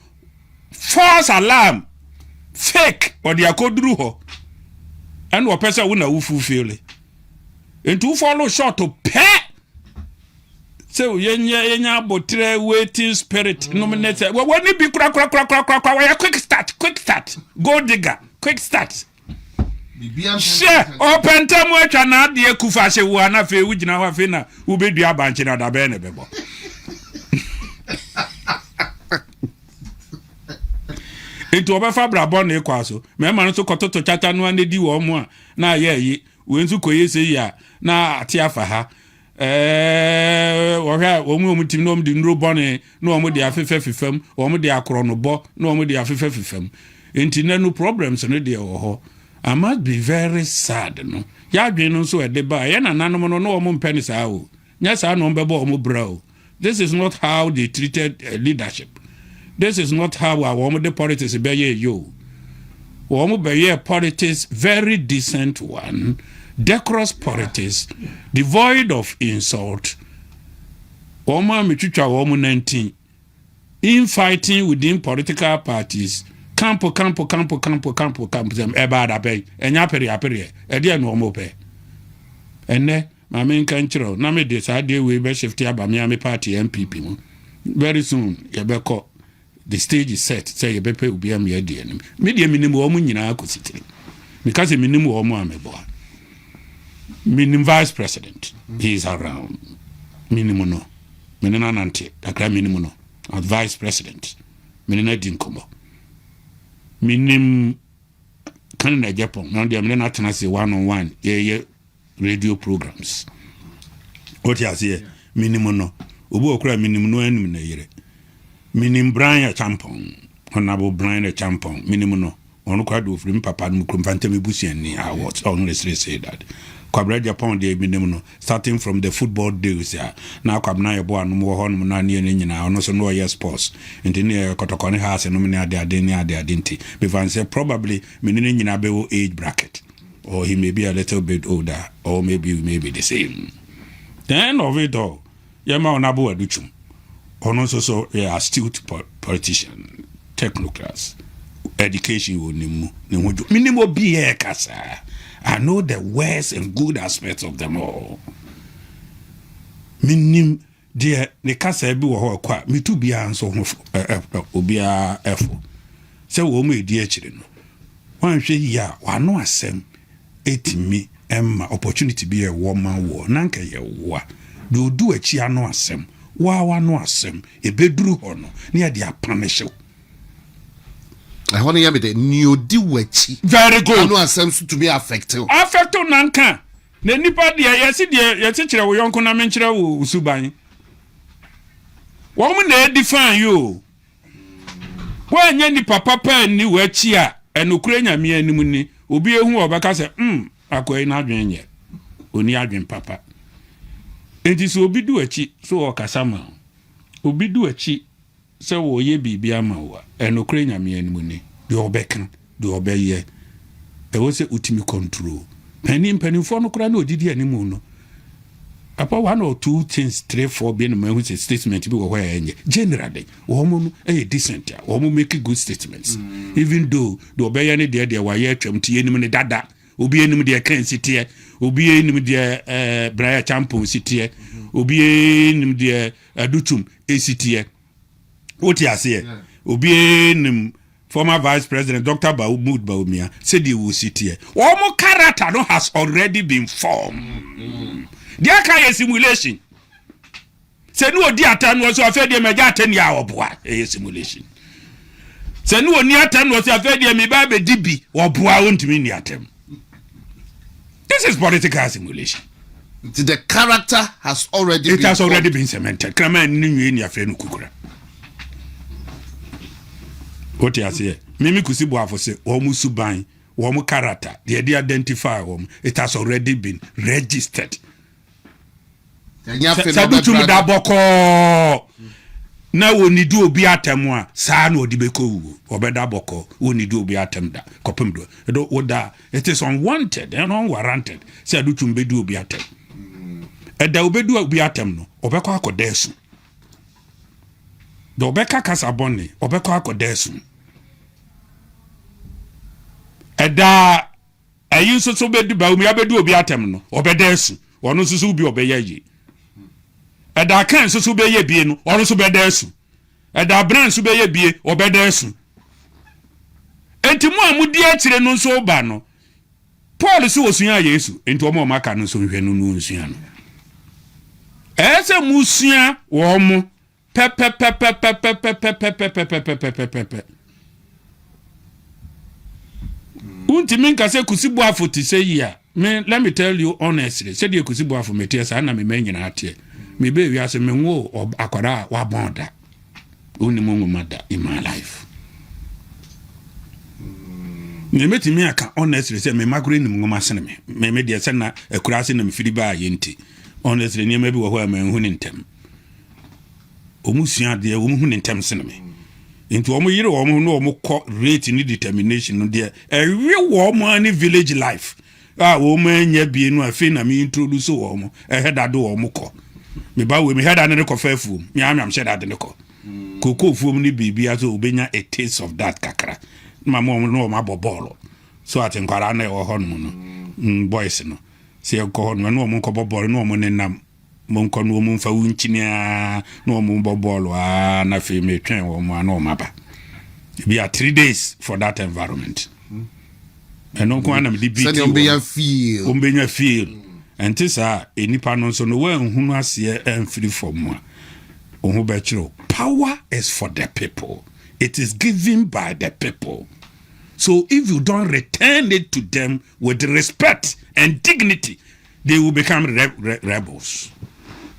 false alarm fake or the akoduru ho and wo pesa wo na wo fulfill enti wo follow short to pay so yenya botre waiting spirit nominate we ni bi kura we quick start go digger quick start share open time we twa na de kufa hye wo na fe wo gina ho afi na wo bedua abanche na da be ne bebo enti obefa brabon na ikwaso me ma no so kototo chacha no anedi wo mo a na ye yi we nsu koyese ya na ati afa ha wo tim no mdi nro bone no mo de afefe fifam wo mo de akoro no bo no mo de afefe fifam enti na no problems no de wo ho I must be very sad no ya dwen no so e de ba ye na nanom no no mo mpeni sa o nya sa no mbebo mo bra. This is not how they treated leadership. This is not how our the politics be yo. Wo be politics very decent one. Decorous politics, devoid of insult. Oma mitutwa womu 19. Infighting within political parties. Campo. Eba da be. Enya peri. Edi anu omo pe. Ene, mame nkanchiro. Na me decide we be shift aba me party NPP mo. very soon yɛbɛkɔ the stage is set sɛ yɛbɛpɛ obi a meɛdeɛ no medeɛ menim wɔ mo nyinaa kɔsitiri meka sɛ menim wɔ mo a meboa menim vice president he is around menim no mene no anante kakra menim no as vice president mene no adi nkɔmmɔ menim Canada Japan now deɛ mene no atena se 1-on-1 yɛyɛ radio programs what you say menim no obi okura menim no anim na yere minim Brian Champon honorable Brian Champon minim no onu kwa do frim papa no kromfante mebusian ni I was honestly say that kwabra Japan dey minim no starting from the football days ya na kwabna ye bo anu wo hono na ne nyina ono so no ye sports nti ne kotokone house no me ade nti be say probably menene nyina be wo age bracket or he may be a little bit older or maybe the same then of it all yema onabo aduchum ono so astute politician technocrats education wonimu ne hojo minimo bi e kasa I know the worst and good aspects of them all minim de ne kasa bi wo ho kwa mitu bia nso ho obia efo se wo mu edi akire no wanhwe ya wano asem etimi emma opportunity bi e wo man wo nanka ye wo do do achi ano asem wa no asem ebeduru ho no ne ya de apamehye I want to hear me the new wachi. Very good. I know asem to be affected. Affected nanka. Na nipa de yesi kire wo yonko na menkyere wo usuban. Wo mu na define you. Wa nya ni papa pa ni wachi a enokura nyame anim ni obi ehu obaka se akoyi na adwen nye. Oni adwen papa. Enti so obi du achi so okasama. Obi du achi se wo ye bibia ma wa enokure nyame anim ni de obeka de obeye e wo se utimi control panin for no kura na odidi animu no apa 1 or 2 things 3 4 be no man say statement bi wo ho enye generally wo mo no e decent ya wo mo make good statements even though de obeye ne de wa ye atwam ti enim ne dada obi enim de kan sitie obi enim de Brian Champon sitie obi enim de adutum esitie what you say obi former vice president Dr. Mahmoud Bawumia said he will sit here one character no has already been formed there can a simulation say no di atan was after the meja atan ya oboa a simulation say no ni atan was after the me ba be dibi oboa wontimi ni atam this is political simulation. The character has already been cemented krama ni ni afre no kukura. What you say? Mimi kusibu afo say omu suban, omu character, they identify it has already been registered. Sabutum da boko. Na woni du obi atemu a saa na odibeko wu. Obeda boko woni du obi atem da. Kopem do. Edo oda it is unwanted and unwarranted. Say adutum be du obi atem. Eda obedu obi atem no, obekọ akodesu. Do obeka kasabone, obekọ akodesu. Eda ayi so bedu ba umi abedu obi atem no obedesu ono so ubi obeyaye eda kan so beye bie no ono so bedesu eda brand so beye bie obedesu enti mu amudi akire no so ba no Paul so osua Yesu enti omo maka no so hwe no no osua no ese musua wo mo pe Untimi nkase kusibu afo ti say ya. Let me tell you honestly. Say the kusibu afo metia sa na me nyina atie. Me be wi ase me wo akwara wa bonda. Uni mungu mada in my life. Me metimi aka honestly say me magure ni mungu masene me. Me de say na akurase na me firi ba yenti. Honestly ni me bi wo ho ma hu ni ntem. Omusua de omu hu ni ntem sene me. Into omo yire omo no omo rate ni determination no there ewe wo mo ani village life wo manya bie no afi na me introduce wo mo head do wo mo ko me ba we me head ne ko fafu me am share ne ko koko fuom ni bibia so obenya a taste of that kakra mama no ma bobolo so atenkwara na wo ho no boys no se ko ho no mo ko bobolo no mo nenam monko no mo mfa wunchinia no mo bobolo na fe me twen wo mo na o maba we are 3 days for that environment and on ko anam di bi sani ombenya feel and tisa enipa no so no we hunu ase free from mo ohu be chiro power is for the people, it is given by the people. So if you don't return it to them with respect and dignity, they will become rebels.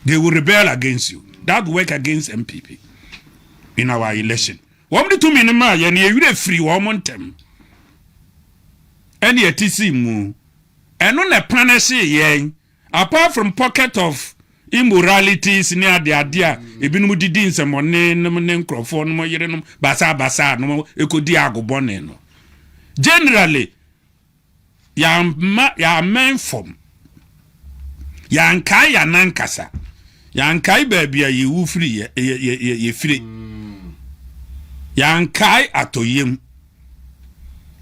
They will rebel against you. That work against NPP in our election. What do you mean, ma? You free one them. And yet, mu. And on a panacea, apart from pocket of immoralities near the idea, even with the dins and money, no microphone, no basa, no ekodiago boneno. Generally, ya men from yankai ya nankasa yankai baby you free ye free yankai atoyem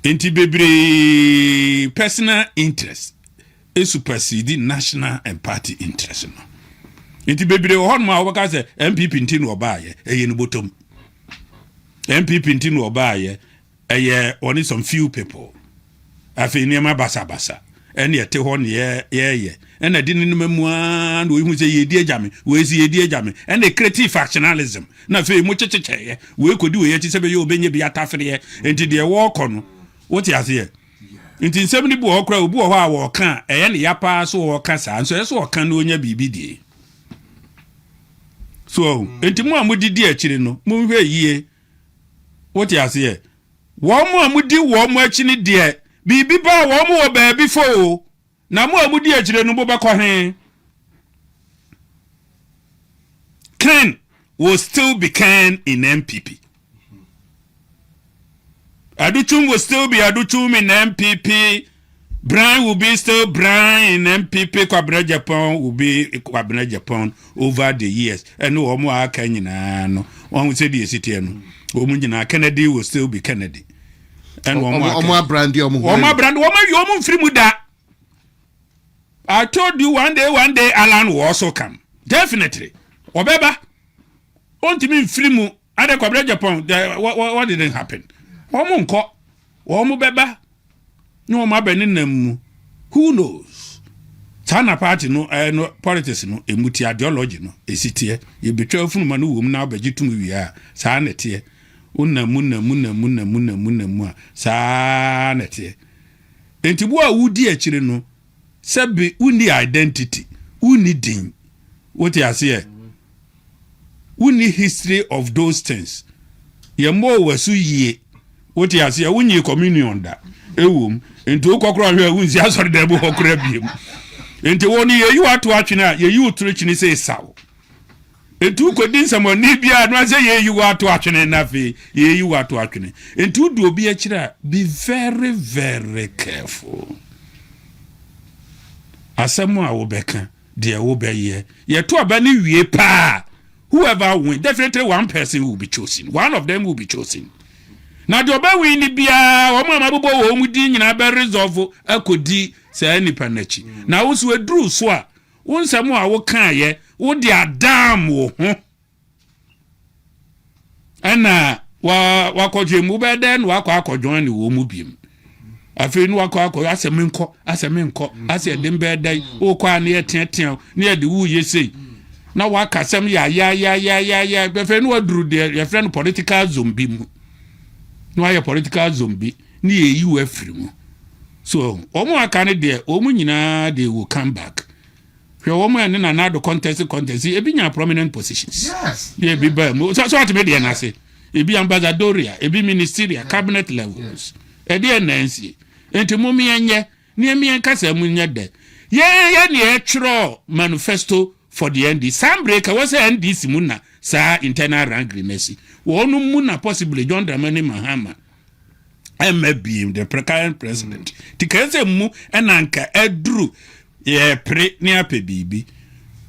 enti bebre personal interest is supersede national and party interest no enti bebre hon ma wo ka say NPP nti no oba ye eye no bottom NPP nti no oba ye eye only some few people afi niema basa ene yete ho ne ye ene di ninu memua no hu say yedi agame we si yedi agame ene creative factionalism na fe mu checheche we kodi we ye chi se be yo benye bi atafere ye enti de wo kɔ no wo ti ase ye enti nsɛm ni bu okra obu ho a wo ka eye ne yapa so wo ka sa nso so wo ka no onya bibi die so enti mu amudidi akire no mu hwɛ yie wo ti ase ye wo mu amudi wo mu akyi ni de bibi ba wo mu wo ba bi fo na mu amudi akire no bo bekɔ he Ken will still be Ken in NPP. Aduchum will still be Aduchum in NPP. Brian will be still Brian in NPP. Kwabena Japan will be Kwabena Japan over the years. And no more Kenya. No one will say the city. No, Kennedy will still be Kennedy. And one more Brandy, one more brand, one more free muda. I told you one day Alan will also come. Definitely. Obeba. On to me free mu. Ada Kwabena Japan. What didn't happen? One more beba. No ma benin who knows? Tana party no politics no emuti ideology no esitie ye betwa funu ma no wom na obagitum wiya saa netie unna munna saa netie entibu a wudi akire no sabi uni identity uni din what you say uni history of those things ye mo wasu yie what you say uni communion da ewum enti okokro hwe wunsi asori da bu okra biem enti woni ye yu ato atwena ye yu turechini say saw enti ukodin samoni bia no say ye yu ato atwena na fe ye yu ato atwena enti udu obi akira be very very careful asemu a wo beka de wo be ye to aba ni wie pa whoever win definitely one person will be chosen, one of them will be chosen. Na de oba wi ni bia wo ma mabubo wo mu di nyina be resolve akodi say ni panachi na wo so eduru so a wo nsam a wo kan ye wo de adam wo ho ana wa kodwe mu be den wa akodjon ni wo mu biem afi nu akọ asemenko ase dem be dai wo kwa na yeteten na de wu yesei na wa kasem ya be fe nu aduru de ye friend political zombie mu no aye political zombie ni ye yu afiri mu so omo aka ne de omo nyina they will come back hwe omo ene na do contest ebi nya prominent positions yes ye bi ba mu so at me de na say ebi ambassadoria ebi ministerial cabinet levels e de NDC enti mo mi enye ni mi enkasa mu nya de ye ni e twro manifesto for the NDC Sambreaker was NDC mu na sa internal rank wonu mu na possibly John Dramani Mahama MB the current president tikense mu enanka edru ye pre ni ape bibi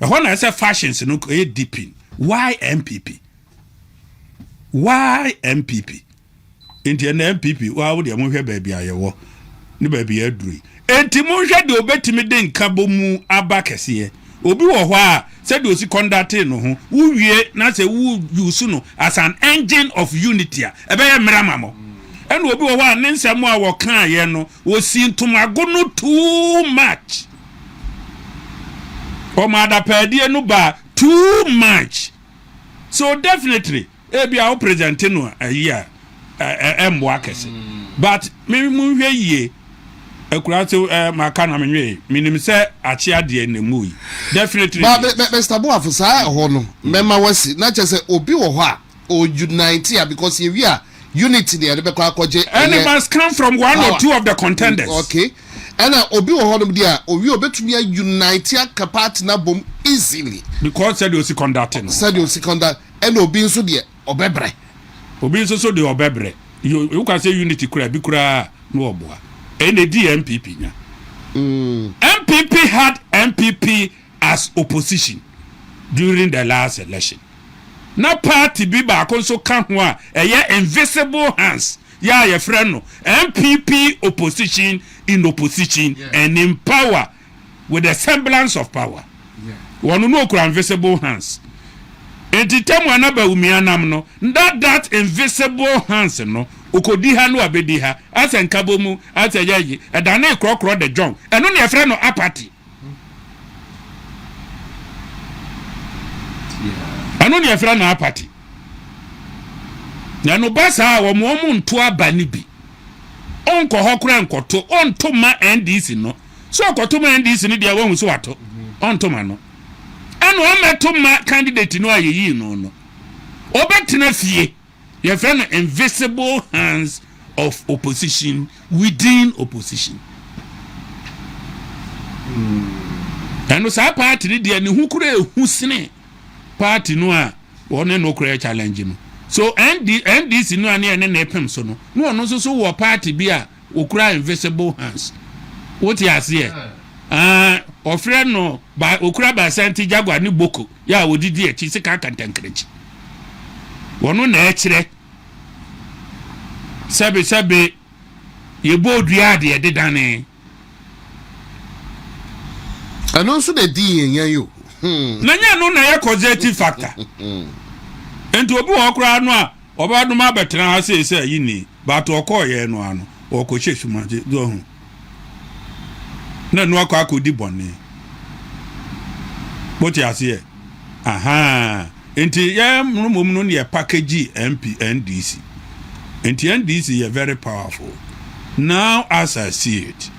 e na say fashions no e deepin why MPP enti na MPP wa wo de mo hwe ba bia ye wo ni ba bia edru enti mo hwe de obetimi de nkabo mu aba kese obi wo ho a said osi conduct no ho wo wie na say wo use no as an engine of unity a ebe ye mramamo and obi wo ho a ne nsɛm a wo kan ye no osi ntomago no too much o ma da pedie no ba too much. So definitely ebi a present no a year emboakese but me mu hwe yie akurate maka na menwe minim se achia de na mu yi definitely but Mr. Boafo sa ho no mema wasi na che se obi wo ho a o unite because we are unity there be kwa koje and it must come from one or two of the contenders. Okay. And obi wo ho no dia obi obetumi unite a party na bom easily because said you see conducting said you see conduct and obi nso de obebre obi nso so de obebre you can say unity kura bi kura no oboa and the NPP nya NPP had NPP as opposition during the last election. Na party bi ba konso kan ho a invisible hands ya your friend no NPP opposition in opposition and in power with a semblance of power. One no kura invisible hands. Entitemu anaba umianam no that invisible hands no ukodi ha no abedi ha asa nkabo mu asa yayi edane krokro de john eno ne efre no apathy eno ne efre no apathy na no basa wo mo nto abani bi onko hokra nkoto onto ma NDC no so okoto ma NDC ni dia wo so wato onto ma no eno ameto ma candidate no ayeyi no obetena fie your friend invisible hands of opposition within opposition. And so party the ni hu kure hu sene party no a one no kure challenge no. So NDC no ane na epem so no. No no so wo party bi a okura invisible hands. What you here? Ofre no ba okura ba Ashanti Jaguar ni boko ya odidi e chi sika kantankrechi. Wono na ekire sebe ye bodua de dedane ano so de din yan yo na nya no na ye causative factor enti obi wo kura no a obadu ma betena ha sei sei yini but okoye no ano okohye huma do hu na no akodi bone boti ase aha enti ye mumum no ne package NDC enti NDC is very powerful now as I see it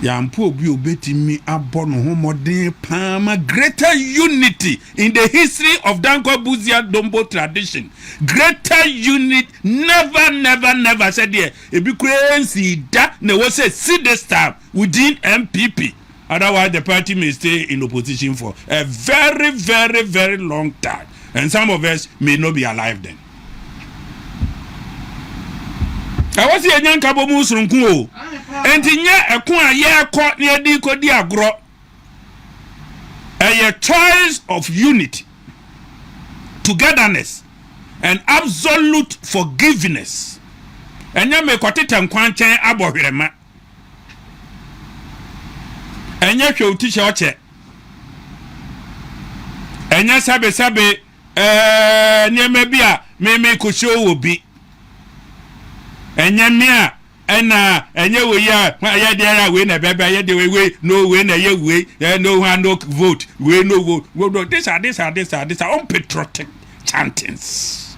yampo obi obetimi abono homodin pama greater unity in the history of Danko Buzia Dombo tradition. Greater unity never said there ebi crazy that ne was see this time within NPP. Otherwise the party may stay in opposition for a very long time and some of us may not be alive then. I was a young cabo musrunku o enti nya ekon aye ekọ na edi kodi agro a choice of unity, togetherness and absolute forgiveness enya me kwatete nkwanchan abohwerema enya hwe otisha oche enya sabe niema bia me kosho obi enya mia ena enye we ya dey we na bebe ya dey we no we na ye we no one no vote we no vote this are unpatriotic chantings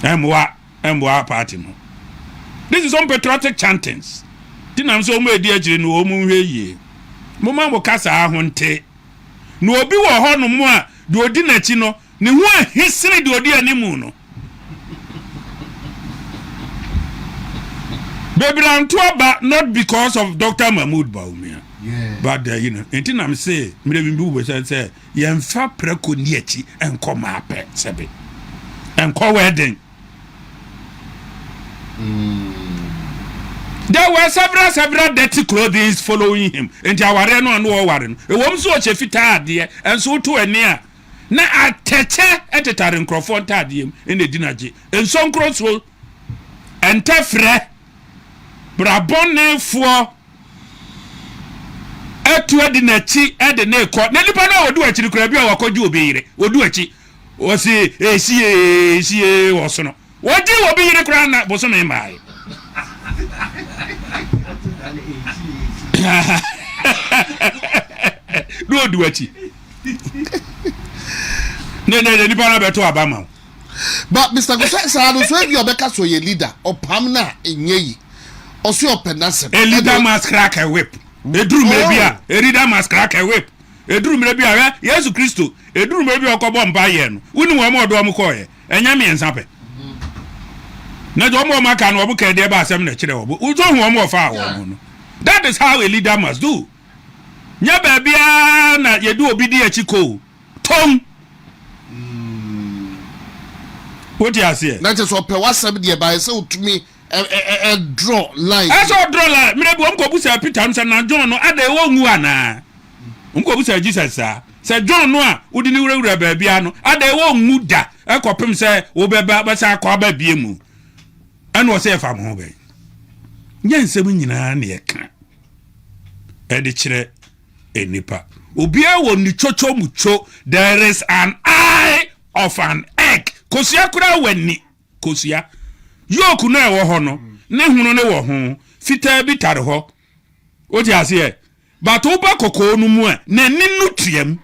emwa party no this is unpatriotic chantings tinam so mo edi agire no omu hwe yie mo ma mo kasa ahonte no obi wo ho no mo a de odi na chi no ne hu ahisire de odi animu no Baby, I'm too bad not because of Dr. Mahmoud Baumia. Yeah. But you know, anything I'm saying, me say, yemfa preko niechi and come up sebe. And call wedding. There were several dirty clothing following him. And Jaware no and Warren. A woman so chefita dear, and so to a near. Na ateche etetarin crofon tadium in the dinaji. And some crossroad and tefre. Brabone for etu edi na chi edi na ekọ na nipa na odu achi kura bi a wakoju obeyire odu achi o si esi wosono wodi obeyire kura na boso me mai do odu achi ne nipa na beto abama. But Mr. Gosa Sado, so if you are so your leader or Pamna in ye, or so your penance. A leader must crack a whip. A drum maybe a leader must crack a whip. A drum maybe a yes, Christo, a drum maybe a cobom bayen. We know more domukoye, and Yami and Sape. Not one more macan or book a deba some natural. We don't want more far. That is how a leader must do. Nyababia, you do obedient chico. Tom. What you say? That is what WhatsApp dear by so to me a draw line. I saw draw line. Me go unko busa Peter na John no ade wo ngu ana. Unko busa Jesus say John no a udi ni wura baabi ano ade wo ngu da ekopem say wo beba basa akwa ba bie mu. Ana wo say fam ho be. Nya nsem nyina na ye ka. E de kire enipa. Obia wo ni chocho mucho there is an eye of an egg. Kosia kura wani kosia yoku na ewo ho no ne hunu ne wo ho fita bi tare ho o ti ase but oba kokko no mu a na ninu tuem.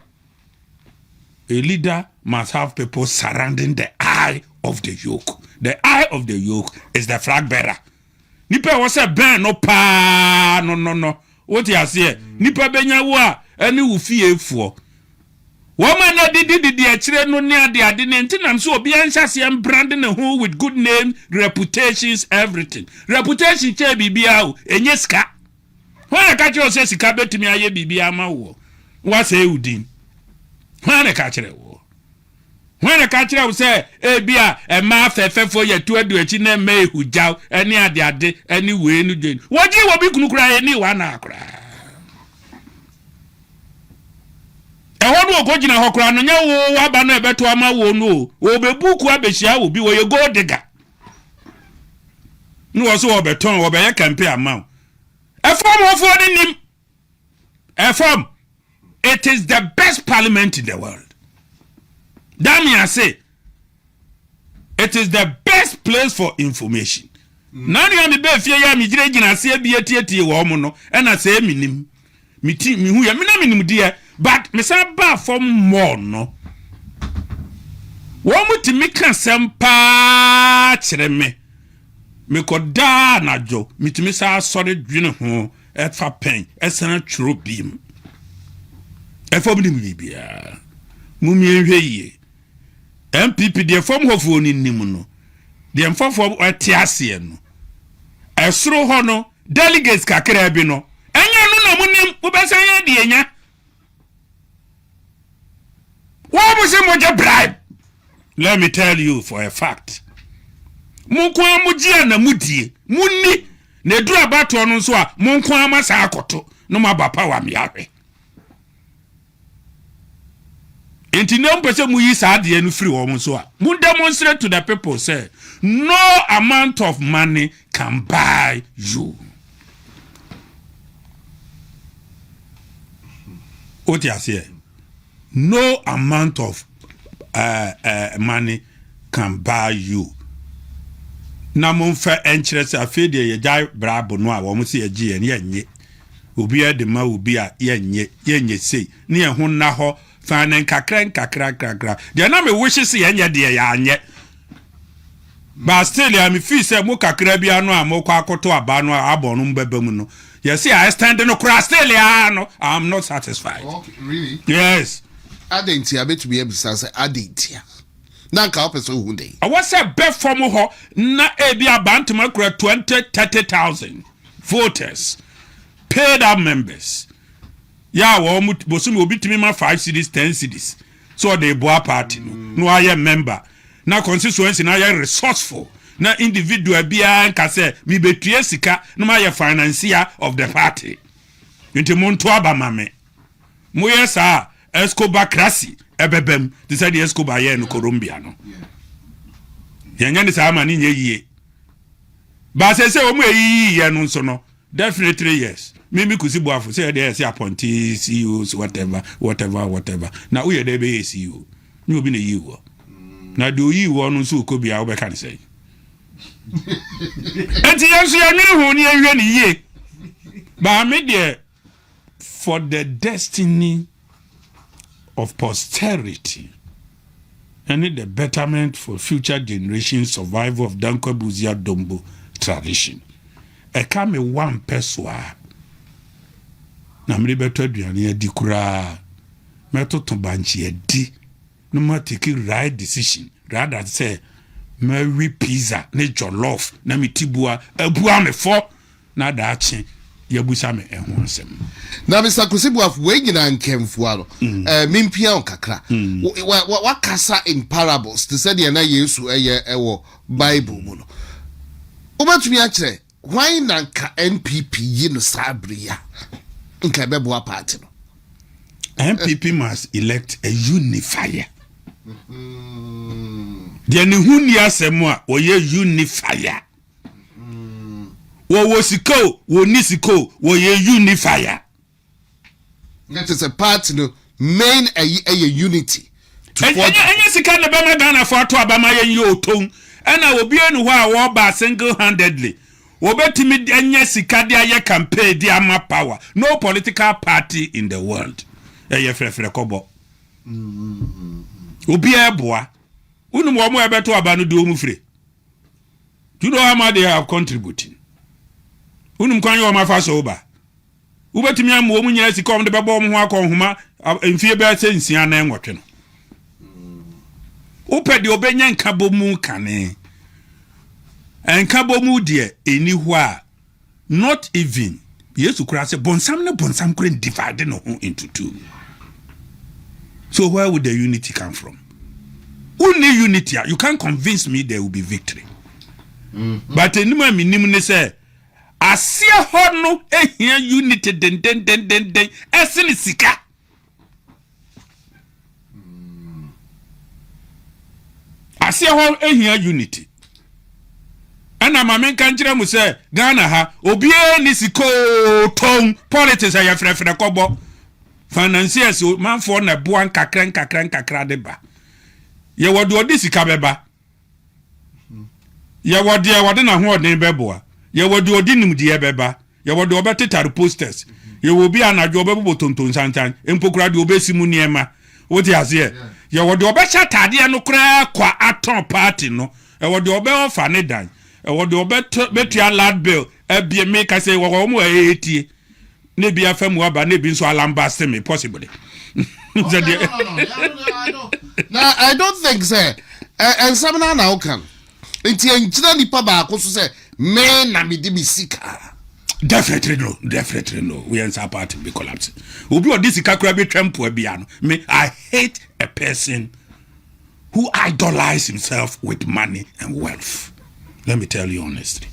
A leader must have people surrounding the eye of the yoke. The eye of the yoke is the flag bearer. Nipa wo se ben no pa no o ti ase nipa benya wo a eni wo fie fuo. Woman did a children no near the identity and so be anxious and branding a home with good name, reputations, everything. Reputation che BBA, and yes, cat. When I catch you says, Cabet to me, I BBA ma war. What's a Udin? When I catch it war. When I catch it, I will say, eh, beer, a math, a for your 2 do a chin may who jow, any other day, any way, no day. What do you want me to cry? Anyone I cry. Ehodo ogojina hokra no nya wo aba no ebeto ama wo no wo bebuku abehia wo bi wo ye go digger no wo so wo beton wo be ye campaign ama efom hofo ni nim efom it is the best parliament in the world. Damia say it is the best place for information. Nani ya me be fie ya me gire gina se bia tietie wo mo no e na se minim mi hu ya me na minim dia. But me say ba from more no. Wo muti mi kan sempa kire me. Me ko da na jo, mitimi sa sori dwene ho, e fa pen, e san twro biem. E fo bi mi bia. Mu mi enhwe yi. NPP de fom hofo ni nim no. De mfofo atiase no. Esro ho no, delegates kakra bi no. Enya no na munim, wo be san ya de enya. What was a bribe? Let me tell you for a fact. Munkwa mujia na mudie. Muni ne dura bato ono so a munkwa masa akoto no mabapa wa miawe. Enti ne mpese mu yi sa de anu free wo so a. Mu demonstrate to the people say no amount of money can buy you. What you say? No amount of money can buy you. Na monfa enchirese afede ye jai brabo no a wo mo se ye yenye obi e de ma obi a yenye sei ne ye ho na ho fanen kakra de na me wish se yenye de ya anye ba still ya me feel say mo kakra bia no a mo kwa akoto aba no abo no mbeba mu no you see I stand no cross still ya no I'm not satisfied. Okay, really? Yes. Adentia bet to be able to say adentia. Na ka opeso hunde. I was a bet from ho na e bia bantama kura 20-30,000 voters paid up members. Ya wo bosumi obi timi ma 5 cities 10 cities. So they boa party no aye member. Na constituency na aye resourceful. Na individual bia nka say mi betue sika no ma aye financier of the party. Nti monto abamame. Mo yesa Escobar Krasi ebebem they said the Escobar here in Colombia no yenya ni sama ni nye yie ba say o mu eyi ye no so no definitely yes Mimi Kusibuafu say there say appointee CEOs whatever. Now we dey be CEO. You be you. Now do you want to ko bia we can say. Enti yanso ya nwe hu ni ahwe ni ye. Ba me there for the destiny of posterity and the betterment for future generations survival of Danko Buzia Dombo tradition. E ka me one peswa na me beto aduane adi kura metoto banchi adi no ma take right decision rather say me pizza ne jollof na me tibua abua me fo na da ache yabusa me ehwo nsem na Mr. Kusibuafu we nyina nkemfua no mimpia onkakra wakasa in parables to say na Yesu ewo Bible mu no obatumi a kire why nanka NPP yi no sabria nka bebo party no NPP must elect a unifier. Dia ne huni asem a oye unifier. Wo siko, wo ni siko, wo ye unifier. That is a part no main a unity. Enya sika ne be Ghana for to abama ye oton. Ana obi enu ho a wo ba single handedly. Obetimi enya sika de aye campaign de ama power. No political party in the world. Eye frefre kobo. Obi eboa. Unu mo ebeto abanu de omu free. Do you know how much they have contributing? Unu mkwanyo o mafa so ba. Ubetimi am omu nyina sika om de bebo om ho akonhoma mfie be se nsia na enwotwe no. Upedi obenya nkabo mu kane. Nkabo mu de enihu a not even Yesu kura say bonsam kura divide no into two. So where would the unity come from? Only unity. You can't convince me there will be victory. But enuma minim ne say asia ho no ehia unity den esene sika. Asia ho ehia unity. Ana mamen kan kire mu say Ghana ha obie ni siko ton politics ya frefre kobo. Financiers man for na buan kakran de ba. Ye wode odi sika beba. Ye wode na ho odin beboa. Ye wode odi nimdie beba. Ye wode obetetaru posters. Ye wo bi anadwo obebo tonton santan. Empokura de obesimu niema. Woti ase ye wode obecha tade no kra kwa aton party no. E wode obe ofa ne dan. E wode obetua lad bill. E bie me ka say wo mo etie. Ne bi afam aba ne bi nso alamba semi possibly. No, I don't think so. And some now can. It's a nipa ba so say me na me di sika. Definitely no. We answer party be collapsing. Obi odi sika kura be twempo bia no. Me I hate a person who idolizes himself with money and wealth. Let me tell you honestly.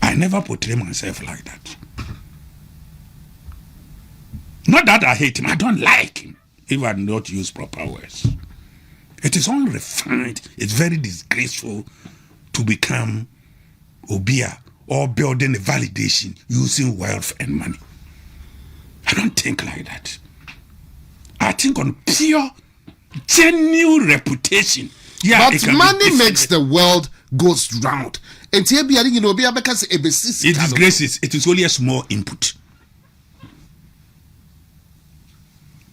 I never portray myself like that. Not that I hate him, I don't like him. If I do not use proper words. It is unrefined, it's very disgraceful to become obia or building a validation using wealth and money. I don't think like that. I think on pure, genuine reputation. Yeah, but money makes the world goes round. And here be you know because it disgraces. It is only a small input.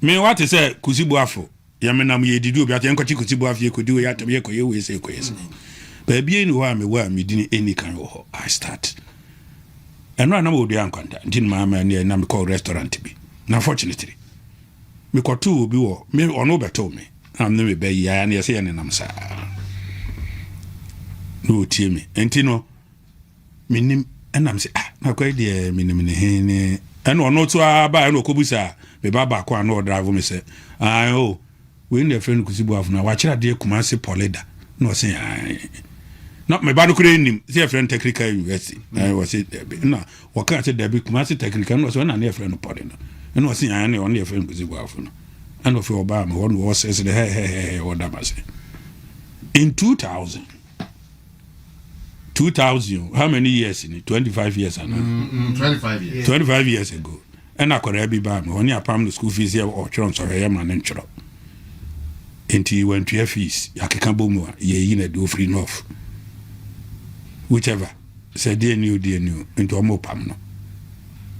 Me what is say Kusibuafu? Yamenam ye didu bi aten kwachi Kusibuafu ye kodi we atam ye koye we say koye. Baby eni ho am me dini any kan ho. I start. And right now we do ankwanta. Ntin ma na me call restaurant bi. Na unfortunately. Me ko tu bi wo. Me ono beto me. Am no me be ya na say ne nam sa. No tie me. Enti no minim enam say na kwa de minim ne hene. And ono to aba na okobusa. Me baba kwa no drive me say we in the friend Kusibuafu na wachira de Kumasi Polida no say not me bado kure nim say friend technical university I was it na waka say there be Kumasi technical no so na na friend Polida no say I na on the friend Kusibuafu no and of your ba me one was say hey what that say in 2000 2000 how many years in it 25 years ago 25 years ago and I could be by me only a primary school fees here or chance or a man and chop until you went to your fees Shàke boom ye in a do free enough whichever said dear new into a more pamno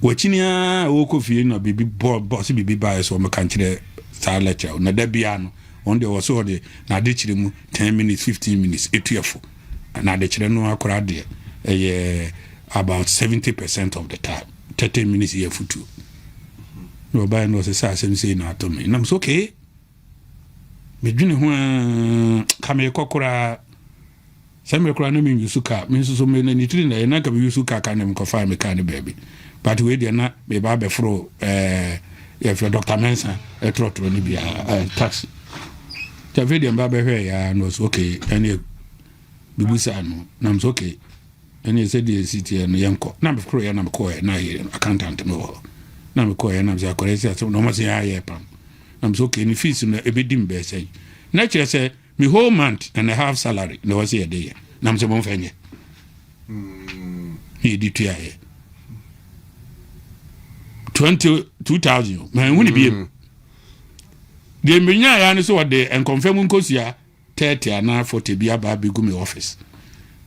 Wachinia woko fie na bibi boss bibi buy so me kanchire sa lecture na da bia no on the also de na de chire mu 10 minutes 15 minutes etuefo na de chire no akora de about 70% of the time 30 minutes here futu no buy no say say na to me na so okay me dwene ho kame kokora same kora no me yusuka me so me na nitiri na ka me yusuka ka na me kofa me ka ne baby but we dey na me ba be fro if your Dr. Mensa a trot ni bia taxi the video ba be hwe ya no so okay any bibusa no na so okay any say the city no yenko na me fro ya na me ko na here accountant no na me ko ya na me akore say no ma say ya pam na so okay ni fees no ebedim be say na kire say me whole month and a half salary no was here dey na me say bon fanye he di tu ya 2000 man woni biem de menya ya ne so wode en confirm nkosia 30 na 40 bia ba be go me office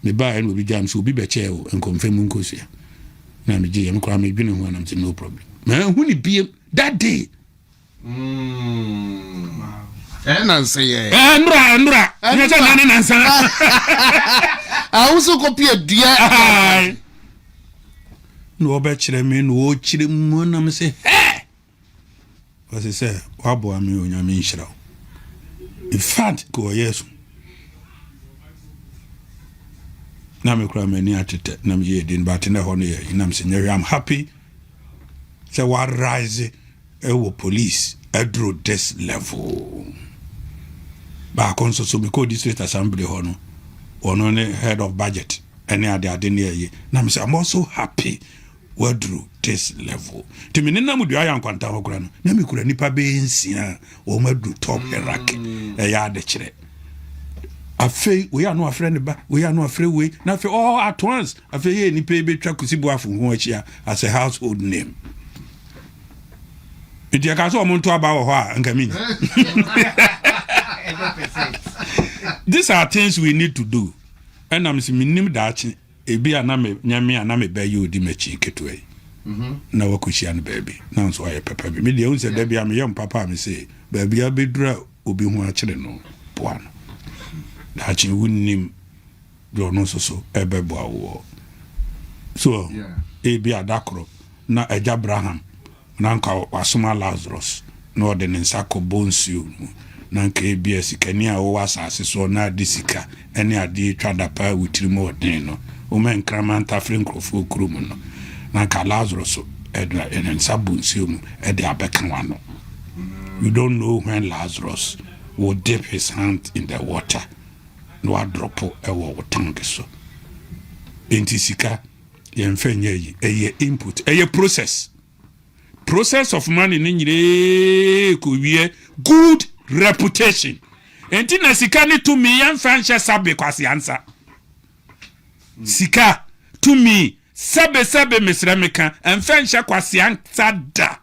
me ba en obi jam so obi be che o en confirm nkosia na me je yem kwa me dwene ho na me no problem man woni biem that day Nancy, Nra nja nani nansa also copy a dear. No be chire me no chire mu na me say hey was he say wa bo ami onyame nhira in fact go yes na me kra me ni atete na me ye din but na ho no ye na me say I'm happy say wa rise police adro this level ba konso so me ko district assembly ho no ono ne head of budget any ade ne ye na me say I'm also happy we drew this level to me na mudu ayan kwanta hokura no na me kura nipa be nsia o madu top erake ya de kire afei we are no afre ne ba we are no afre we na afei all at once afei ye nipa be twa kusibu afu ho achia as a household name it ya kaso omuntu aba wo ho a nkami these are things we need to do and I'm minim dachi ebi aname nyame aname ba ye odi machi ketwe na wakushia no baby na so aye papa bi me de unse da bia me yom papa me say baby abedura obi hu a kire no boano dachi wunnim do no so ebebo awo so ebi adakro na eja Abraham na nka wasoma Lazarus na ode ne nsako bonsu na nka ebi sikani a wo asase so na disika ene ade twadapa witirimo odin no o men kramanta frenkrofo krum no na nka Lazarus ene nsabo nsu mu ede abekan wano. You don't know when Lazarus will dip his hand in the water no a drop ewo tank so entisika yemfenye yi eye input eye process of money ni nyire ko wie good reputation enti na sika ni to me yemfanhye sabe kwase ansa sika to me sabe misremeka emfanhye kwase ansa da.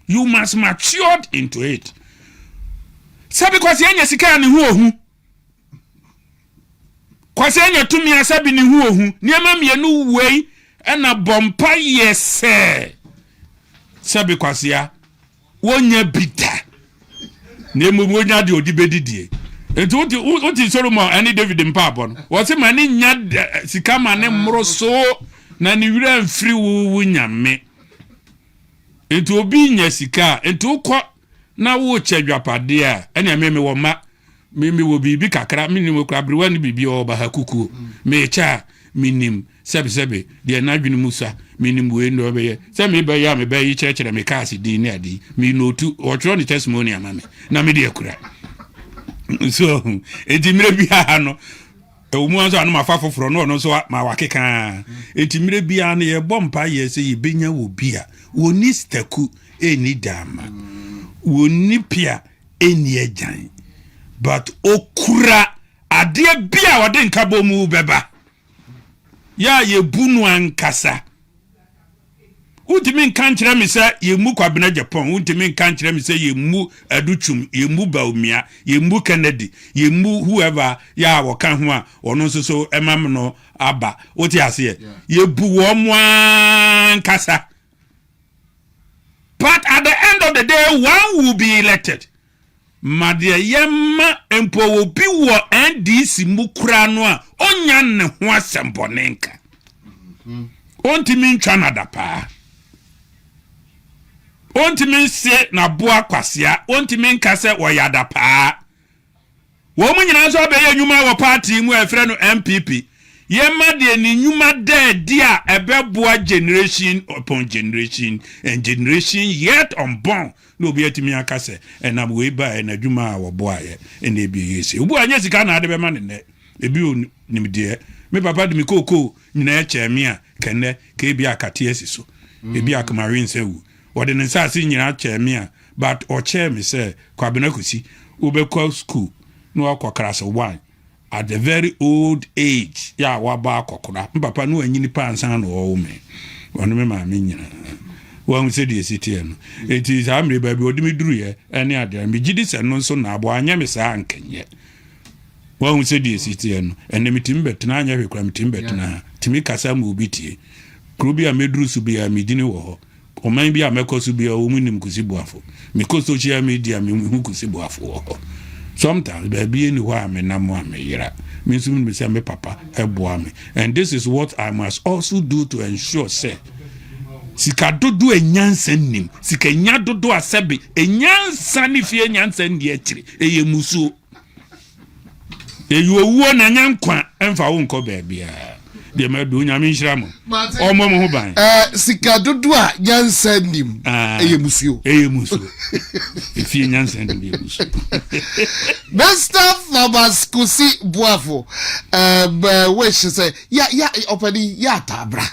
You must matured into it. Sabe kwase anya sika ni hu ohu. Kwase anya tumi asabi ni hu ohu. Niema mienu wei ena bompa yese. Sabe kwase ya wonya bita. Nemu wonya de odibedidie. Enti oti Solomon ani David mpabon. Wose mani nya sika mane mro so na ni wira mfiri wu nyame. Enti obi nya sika enti ukọ na wo chedwapade a ene me wo ma me wo bibi kakra minim okra brewa ni bibi o ba hakuku me cha minim sebe de na dwene musa minim we ndo be ye se me be ya me be yi chekere me kasi di ni adi me no tu o tro ni testimony amame na me de akura so enti mire bi ha no omu anso anu mafa foforo no so ma wakeka enti mire bi an ye bompa ye se ye benya wo bia woni staku eni dama woni pia eni ejan but okura ade bia wode nka bomu beba ya ye bunu ankasa Ultimate country me say ye mu kwabena Japan ultimate country me say ye mu aduchum ye mu baumia ye mu Kennedy ye mu whoever ya wokan ho a ono so emam no aba oti ase ye bu wo mo ankasa. But at the end of the day, one will be elected. Madia yema empo will be wo NDC mukura no a onya ne ho asembonenka. Ontimi ntwana da pa. Ontimi se na boa kwasia, ontimi nkase wo yada pa. Wo mu nyina so be ye nyuma wo party mu efre no NPP. Yema de ni nyuma dia ebeboa generation upon generation and generation yet unborn no be etimi akase enam we ba enadwuma wo boa ye ene bi yesi obu anya sika na ade be ma ne ebi nimde me papa de mi koko nyina eche me a kenne ke bi akate asiso ebi akamarin sewu wode ne nsase nyina eche me a but o che me say kwabena kusi ubekọ school no akọ class 1 at the very old age ya waba kokora papa no anyini pansan no wo me wonu me ma me nyina wan se die sitie no eti za amre ba bi odimi duru ye ene ade me gidi se no so na abo anya me sa ankenye wan se die sitie no ene mitimbe tena anya hwekura mitimbe tena timi kasa mu obitie krobi a meduru su bi a medini wo ho oman bi a mekosu bi a o munim kusibuafo me ko social media me hu kusibuafo ho. Sometimes baby anywhere me na mo ameyira me so me say me papa eboa me and this is what I must also do to ensure say sika dodo enyansa nim sika nya dodo asebe enyansa ni fie enyansa ndi akiri eye muso eyuwo na nyankwa emfa wo nko baby a de ma do nyame nhiramo omo mo ho ban sika dodo a nyansa nim eye muso fie nyansa ndim eye muso Mr. Fabaskusi Buafo wish say ya opani ya tabra.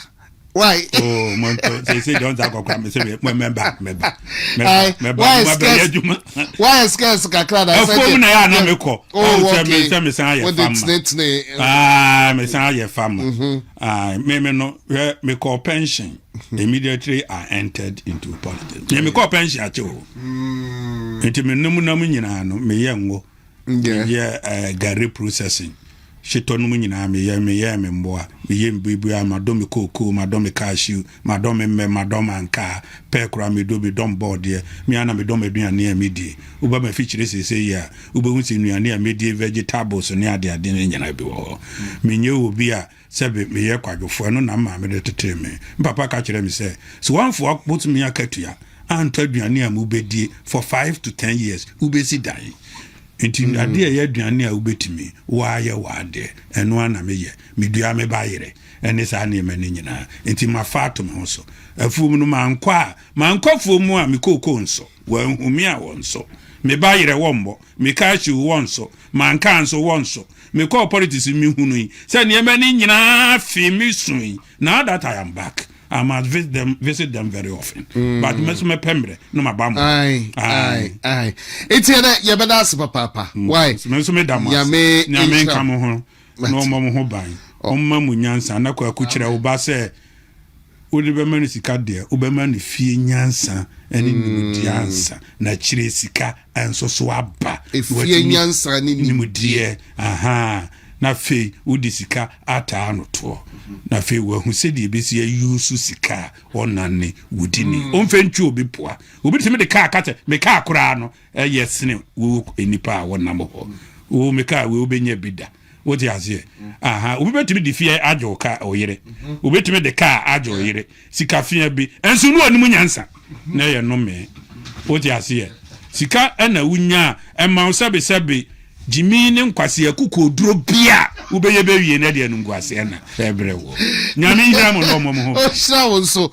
Why? Oh, Monto, they say don't talk about me. Say remember. Why is scarce kakra? I said na na me ko. Oh, okay. Me say ya fam. Me say ya fam. Me no me call pension. Immediately I entered into politics. Me call pension acho. Enti me numu nyina no me ye ngo. Yeah, Gary processing. She told me me mboa me ye mbibu ya madome koko madome cashew madome madome anka pekura me do be don board ye me ana me do me duane ya medi uba me feature say ya uba hu se nuane ya medi vegetables ne ade nyina bi wo me nye obi a sebe me ye kwadwofo no na ma me de tete me papa ka kire me say so one for put me akatua anta duane ya mu bedi for 5 to 10 years ubesi dan enti ade ya aduane a ubetimi wa ye wa ade eno ana meye medua me bayire ene sa na ema ne nyina enti mafato me so afum no mankwa fumu a me kokko nso wa humi a wonso me bayire wombo me kachi wonso manka nso wonso me call politics mi hunu yi se na ema ne nyina fi mi sun now that I am back I must visit them very often. But me pembre no mabamo. Aye. It's here that yabada papa. Why? Me damas. Nyame kamo ho. No mo ho ban. Omma mu nyansa na kwa kuchira wo ba se odi be mani sika de wo be mani fie nyansa eni nimudiansa na chire sika enso so aba. Fie nyansa ni nimudie. Aha. Na fe udi sika ata ano to na fe wa hu se de besi ayusu sika onane wudini onfe ntwe obi poa obi teme de ka kate me ka akora no yesene wo enipa wonam ho wo me ka we obenya bida wo ti ase aha obi betimi de fie ajo ka oyire obi betimi de ka ajo oyire sika fie bi enso no animu nyansa na ye no me wo ti ase sika na wunya ema sebe Jimmy ne nkwase akuko duro bia ubeye bewie na de anu nkwase na ebre wo nyame nhira mo no mo ho o hira won so